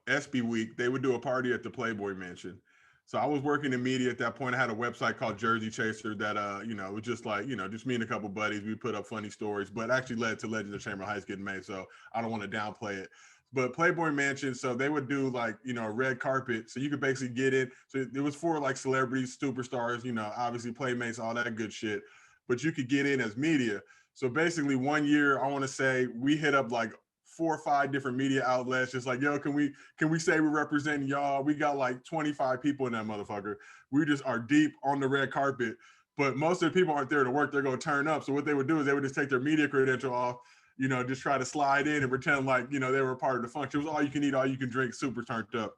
SB Week, they would do a party at the Playboy Mansion. So I was working in media at that point. I had a website called Jersey Chaser that, it was just like, just me and a couple buddies. We put up funny stories, but actually led to Legends of Chamberlain Heights getting made. So I don't want to downplay it. But Playboy Mansion, so they would do like, a red carpet. So you could basically get in. So it was for like celebrities, superstars, obviously Playmates, all that good shit. But you could get in as media. So basically 1 year, I want to say we hit up like 4 or 5 different media outlets, just like, yo, can we say we're representing y'all? We got like 25 people in that motherfucker. We just are deep on the red carpet, but most of the people aren't there to work. They're going to turn up. So what they would do is they would just take their media credential off, just try to slide in and pretend like, they were a part of the function. It was all you can eat, all you can drink, super turned up.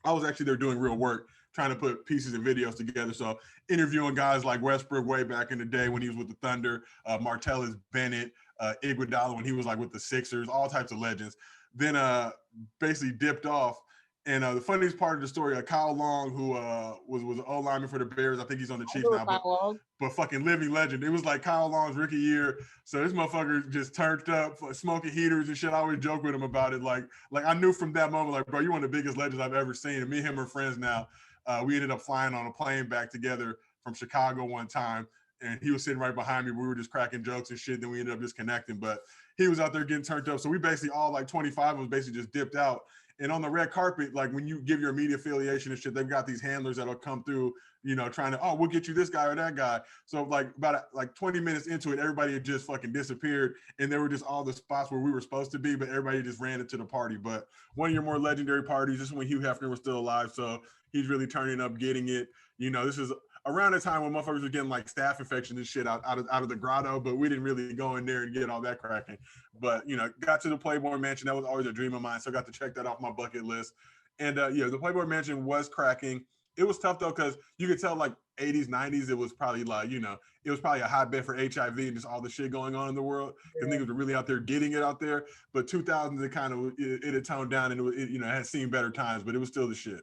I was actually there doing real work, trying to put pieces and videos together. So interviewing guys like Westbrook way back in the day when he was with the Thunder, Martellus Bennett, Iguodala when he was like with the Sixers, all types of legends. Then basically dipped off. And the funniest part of the story, Kyle Long, who was an O-lineman for the Bears. I think he's on the Chiefs now, but fucking living legend. It was like Kyle Long's rookie year. So this motherfucker just turned up, smoking heaters and shit. I always joke with him about it. Like I knew from that moment, like, bro, you're one of the biggest legends I've ever seen. And me and him are friends now. We ended up flying on a plane back together from Chicago one time. And he was sitting right behind me. We were just cracking jokes and shit. Then we ended up just connecting. But he was out there getting turned up. So we basically all like 25 of us basically just dipped out. And on the red carpet, like when you give your media affiliation and shit, they've got these handlers that'll come through, trying to, we'll get you this guy or that guy. So like about 20 minutes into it, everybody had just fucking disappeared. And there were just all the spots where we were supposed to be, but everybody just ran into the party. But one of your more legendary parties, this is when Hugh Hefner was still alive. So he's really turning up, getting it. This is around the time when motherfuckers were getting like staph infections and shit out of the grotto, but we didn't really go in there and get all that cracking. But, got to the Playboy Mansion. That was always a dream of mine. So I got to check that off my bucket list. And the Playboy Mansion was cracking. It was tough though, because you could tell like 80s, 90s, it was probably like, it was probably a hotbed for HIV and just all the shit going on in the world. Because niggas were really out there getting it out there. But 2000s, it had toned down and it had seen better times, but it was still the shit.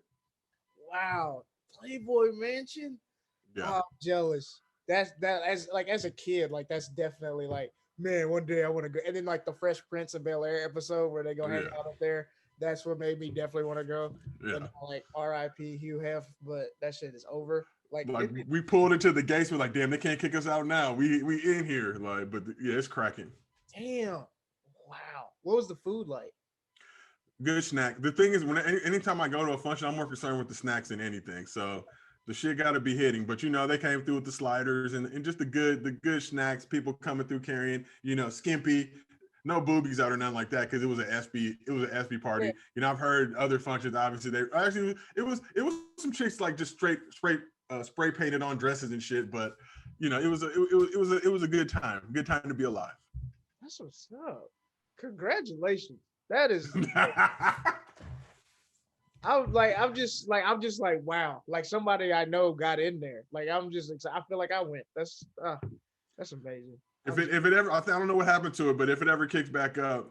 Wow. Playboy Mansion? Yeah. Oh, I'm jealous. As a kid, like that's definitely like, man, one day I want to go. And then like the Fresh Prince of Bel-Air episode where they go hang out up there. That's what made me definitely want to go. Yeah. But like R.I.P. Hugh Hef, but that shit is over. Like we pulled into the gates. We're like, damn, they can't kick us out now. We in here. Like, but yeah, it's cracking. Damn. Wow. What was the food like? Good snack. The thing is, anytime I go to a function, I'm more concerned with the snacks than anything. So the shit got to be hitting. But they came through with the sliders and just the good snacks. People coming through carrying, skimpy, no boobies out or nothing like that, because it was an SB party. Yeah. I've heard other functions. Obviously, it was some chicks like just straight spray painted on dresses and shit. But it was a good time. Good time to be alive. That's what's up. Congratulations. That is. I'm just like, wow. Like somebody I know got in there. Like I'm just excited. I feel like I went. That's amazing. If it ever, I don't know what happened to it, but if it ever kicks back up,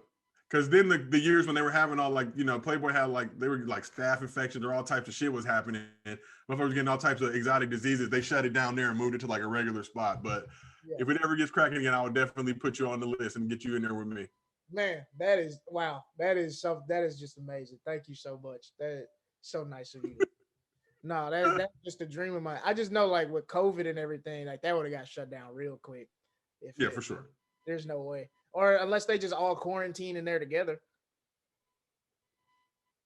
because then the years when they were having all like, you know, Playboy had like, they were like staph infections or all types of shit was happening. Motherfuckers getting all types of exotic diseases. They shut it down there and moved it to like a regular spot. But if it ever gets cracking again, I would definitely put you on the list and get you in there with me. Man, that is wow. That is just amazing. Thank you so much. That is so nice of you. No, that's just a dream of mine. I just know like with COVID and everything, like that would have got shut down real quick. For sure. There's no way. Or unless they just all quarantine in there together.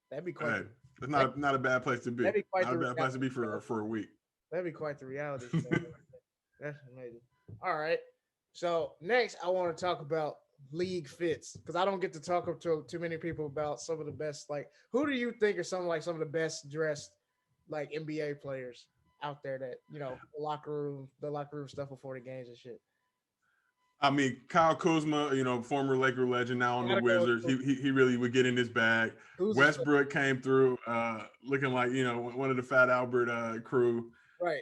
That'd be quite. Hey, it's not a bad place to be. That'd be quite not a bad place to be for a week. That'd be quite the reality. That's amazing. All right. So next, I want to talk about league fits because I don't get to talk to too many people about some of the best. Like, who do you think are some of the best dressed like NBA players out there that the locker room stuff before the games and shit? I mean, Kyle Kuzma, former Laker legend, now on the Wizards. He really would get in his bag. Westbrook came through looking like, one of the Fat Albert crew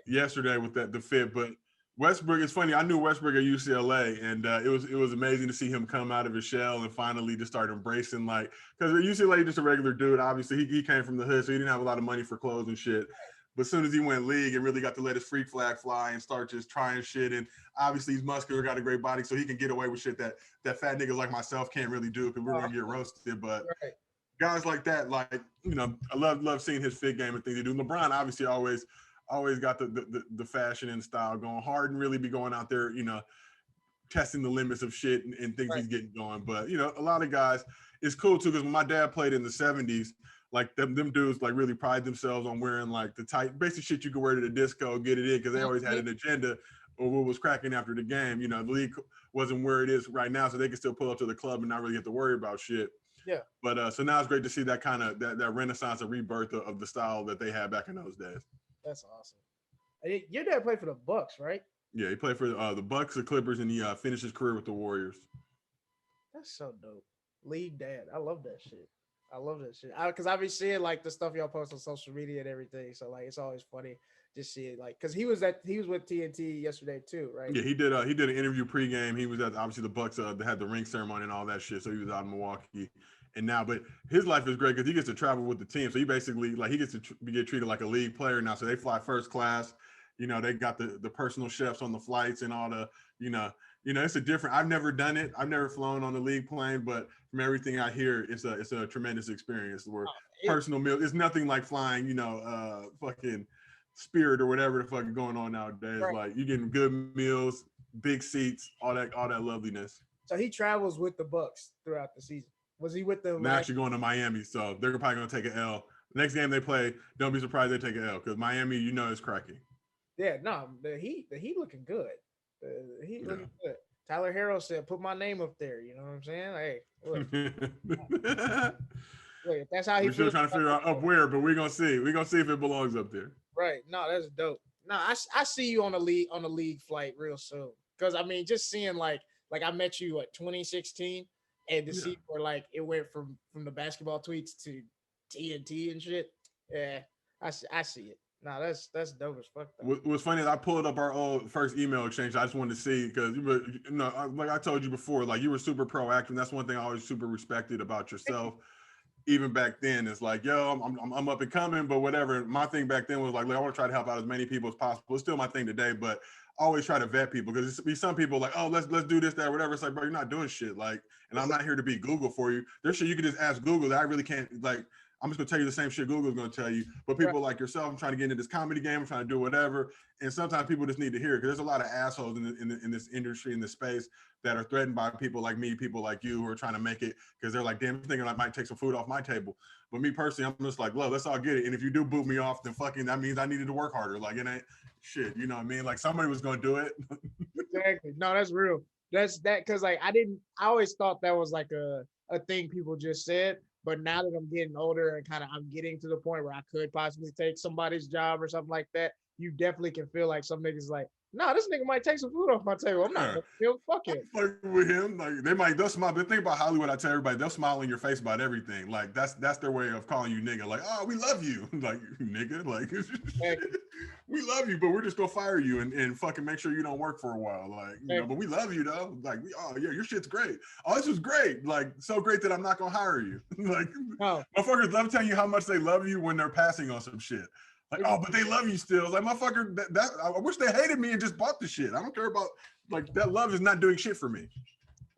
yesterday with the fit. But Westbrook, it's funny. I knew Westbrook at UCLA, and it was amazing to see him come out of his shell and finally just start embracing, like, because at UCLA, he's just a regular dude. Obviously, he came from the hood, so he didn't have a lot of money for clothes and shit. But as soon as he went league and really got to let his freak flag fly and start just trying shit, and obviously he's muscular, got a great body, so he can get away with shit that fat niggas like myself can't really do because we're gonna get roasted. But guys like that, like, I love seeing his fit game and things he do. LeBron obviously always got the fashion and style going. Harden really be going out there, testing the limits of shit and things he's getting going. But a lot of guys, it's cool too, because when my dad played in the 70s. Like them dudes like really pride themselves on wearing like the tight basic shit you could wear to the disco, get it in, because they always had an agenda or what was cracking after the game. The league wasn't where it is right now, so they can still pull up to the club and not really have to worry about shit. Yeah. But so now it's great to see that kind of that renaissance or rebirth of the style that they had back in those days. That's awesome. Your dad played for the Bucks, right? Yeah, he played for the Bucks, the Clippers, and he finished his career with the Warriors. That's so dope. League dad. I love that shit. Because I be seeing like the stuff y'all post on social media and everything. So like it's always funny just see it, like, because he was with TNT yesterday too, right? Yeah, he did an interview pregame. He was at obviously the Bucks. They had the ring ceremony and all that shit. So he was out in Milwaukee, and now, but his life is great because he gets to travel with the team. So he basically he gets to get treated like a league player now. So they fly first class. They got the personal chefs on the flights and all the it's a different. I've never done it. I've never flown on the league plane, but from everything I hear, it's a tremendous experience. Where personal meal, it's nothing like flying. Fucking Spirit or whatever the fuck is going on nowadays. Right. Like you getting good meals, big seats, all that loveliness. So he travels with the Bucks throughout the season. Was he with them? They're actually going to Miami, so they're probably going to take an L. Next game they play, don't be surprised they take an L because Miami, is cracking. Yeah, no, the Heat looking good. The Heat looking good. Tyler Herro said, "Put my name up there." You know what I'm saying? Hey, look. Look, if that's how he. We're still trying to figure out up where, but we're gonna see. We're gonna see if it belongs up there. Right. No, that's dope. No, I see you on the league flight real soon. Because I mean, just seeing like I met you at 2016, and to see where like it went from the basketball tweets to TNT and shit. Yeah, I see it. No, that's dope as fuck. What's funny is I pulled up our old first email exchange. I just wanted to see because like I told you before, like you were super proactive. And that's one thing I always super respected about yourself. Even back then, it's like, yo, I'm up and coming, but whatever. My thing back then was like, I want to try to help out as many people as possible. It's still my thing today, but I always try to vet people because be some people like, oh, let's do this, that, whatever. It's like, bro, you're not doing shit. Like, and I'm not here to be Google for you. There's shit you can just ask Google that I really can't like. I'm just gonna tell you the same shit Google's gonna tell you. But people like yourself, I'm trying to get into this comedy game. I'm trying to do whatever. And sometimes people just need to hear it because there's a lot of assholes in this industry, in this space that are threatened by people like me, people like you who are trying to make it because they're like, damn, I'm thinking I might take some food off my table. But me personally, I'm just like, look, let's all get it. And if you do boot me off, then fucking that means I needed to work harder. Like it ain't shit, you know what I mean? Like somebody was gonna do it. Exactly. No, that's real. That's that because like I always thought that was like a thing people just said. But now that I'm getting older and kind of I'm getting to the point where I could possibly take somebody's job or something like that, you definitely can feel like some niggas like, no, this nigga might take some food off my table. I'm not gonna fuck him. Fuck with him. Like they'll smile. The thing about Hollywood, I tell everybody, they'll smile in your face about everything. Like that's their way of calling you nigga. Like, oh, we love you. Like, nigga, like we love you, but we're just gonna fire you and fucking make sure you don't work for a while. Like, you know, but we love you though. Like, oh yeah, your shit's great. Oh, this was great. Like, so great that I'm not gonna hire you. Like, motherfuckers love telling you how much they love you when they're passing on some shit. Like, oh, but they love you still. Like, motherfucker, I wish they hated me and just bought the shit. I don't care about, like, that love is not doing shit for me.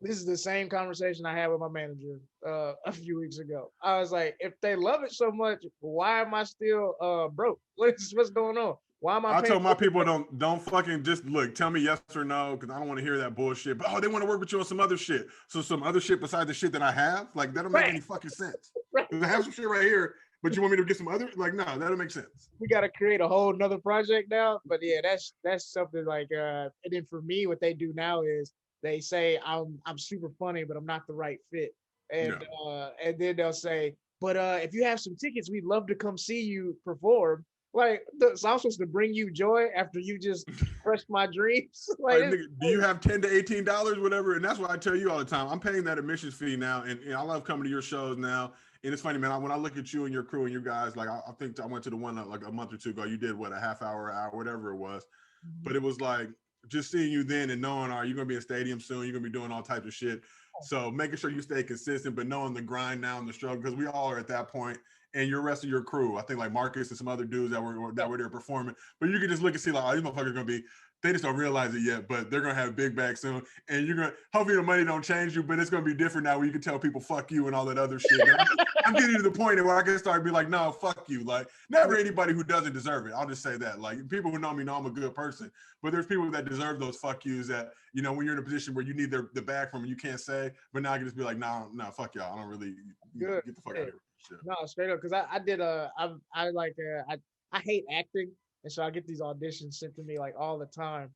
This is the same conversation I had with my manager a few weeks ago. I was like, if they love it so much, why am I still broke? What's going on? Why am I? I told my people don't fucking just look. Tell me yes or no, because I don't want to hear that bullshit. But they want to work with you on some other shit. So some other shit besides the shit that I have, like that don't make any fucking sense. Right. I have some shit right here, but you want me to get some other? Like, no, that don't make sense. We got to create a whole nother project now. But yeah, that's something like. And then for me, what they do now is they say I'm super funny, but I'm not the right fit. And then they'll say, but if you have some tickets, we'd love to come see you perform. Like, so I'm supposed to bring you joy after you just crushed my dreams? Like, do you have $10 to $18, whatever? And that's what I tell you all the time. I'm paying that admissions fee now, and I love coming to your shows now. And it's funny, man, when I look at you and your crew and you guys, like, I think I went to the one like a month or two ago. You did, what, a half hour, whatever it was. Mm-hmm. But it was like, just seeing you then and knowing, you're going to be in stadium soon. You're going to be doing all types of shit. So making sure you stay consistent, but knowing the grind now and the struggle, because we all are at that point. And your rest of your crew, I think like Marcus and some other dudes that were there performing, but you can just look and see like, these motherfuckers are gonna be, they just don't realize it yet, but they're gonna have big bags soon. And you're gonna, hopefully the money don't change you, but it's gonna be different now where you can tell people fuck you and all that other shit. I'm getting to the point where I can start be like, no, fuck you. Like, never anybody who doesn't deserve it. I'll just say that. Like, people who know me know I'm a good person, but there's people that deserve those fuck yous that, you know, when you're in a position where you need the bag from them, you can't say, but now I can just be like, no, fuck y'all. I don't really, get the fuck out of here. Sure. No, straight up, because I hate acting, and so I get these auditions sent to me like all the time,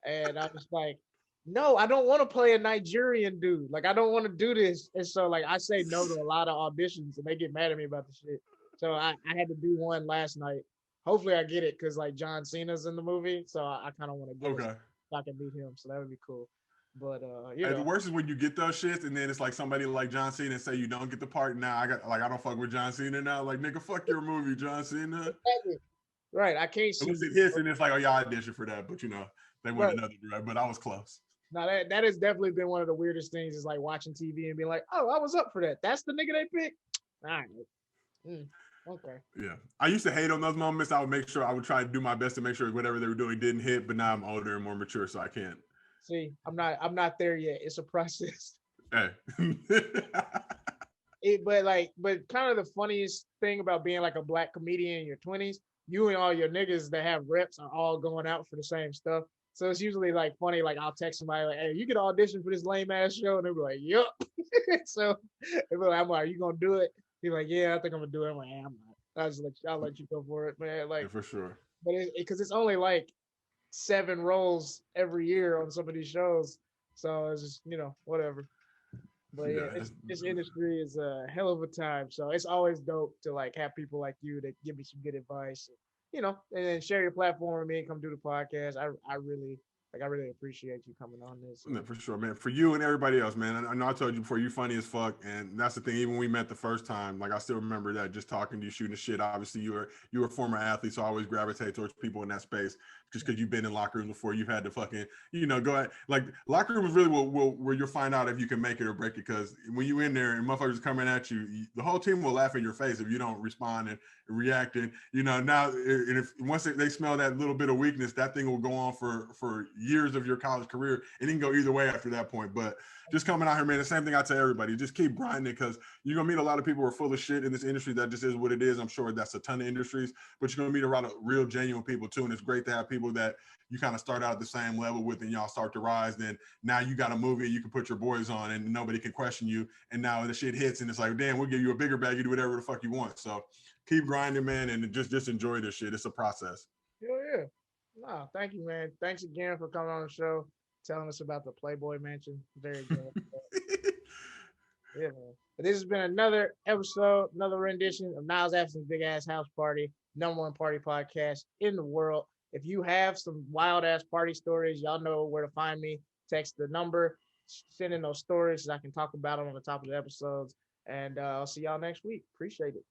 and I was like, no, I don't want to play a Nigerian dude, like I don't want to do this, and so like I say no to a lot of auditions, and they get mad at me about the shit. So I had to do one last night. Hopefully I get it because like John Cena's in the movie, so I kind of want to get it so I can meet him. So that would be cool. But the worst is when you get those shits and then it's like somebody like John Cena and say you don't get the part. Now I don't fuck with John Cena now. Like, nigga, fuck your movie, John Cena. Right, I can't see. It hits and it's like, oh, y'all auditioned for that, but you know they went another direction. But I was close. Now that has definitely been one of the weirdest things is like watching TV and being like, oh, I was up for that. That's the nigga they picked. All right. Okay. Yeah, I used to hate on those moments. I would try to do my best to make sure whatever they were doing didn't hit. But now I'm older and more mature, so I can't. See, I'm not there yet. It's a process. Hey. But kind of the funniest thing about being like a black comedian in your 20s, you and all your niggas that have reps are all going out for the same stuff. So it's usually like funny, like I'll text somebody like, hey, you can audition for this lame ass show, and they'll be like, yup. So they'll be like, I'm like, you gonna do it? He's like, yeah, I think I'm gonna do it. I'm like, I'm not. I'll let you go for it, man. Like, yeah, for sure. But because it's only like 7 roles every year on some of these shows, so it's just, you know, whatever. But this industry is a hell of a time, so it's always dope to like have people like you that give me some good advice, you know, and then share your platform with me and come do the podcast. I really appreciate you coming on this. Yeah, for sure, man. For you and everybody else, man. I know I told you before, you're funny as fuck, and that's the thing. Even when we met the first time, like I still remember that, just talking to you, shooting the shit. Obviously, you were a former athlete, so I always gravitate towards people in that space, just because you've been in locker rooms before. You've had to fucking, you know, go at, like, locker room is really where you'll find out if you can make it or break it. Because when you in there and motherfuckers coming at you, the whole team will laugh in your face if you don't respond and react. And you know, now, and if once they smell that little bit of weakness, that thing will go on for years of your college career, and it can go either way after that point. But just coming out here, man, the same thing I tell everybody, just keep grinding, because you're gonna meet a lot of people who are full of shit in this industry. That just is what it is. I'm sure that's a ton of industries, but you're gonna meet a lot of real genuine people too. And it's great to have people that you kind of start out at the same level with, and y'all start to rise. Then now you got a movie you can put your boys on and nobody can question you. And now the shit hits and it's like, damn, we'll give you a bigger bag, you do whatever the fuck you want. So keep grinding, man, and just enjoy this shit. It's a process. Hell yeah. No, thank you, man. Thanks again for coming on the show, telling us about the Playboy Mansion. Very good. Yeah, man. But this has been another episode, another rendition of Niles Abston's Big Ass House Party, #1 party podcast in the world. If you have some wild ass party stories, y'all know where to find me. Text the number, send in those stories so I can talk about them on the top of the episodes. And I'll see y'all next week. Appreciate it.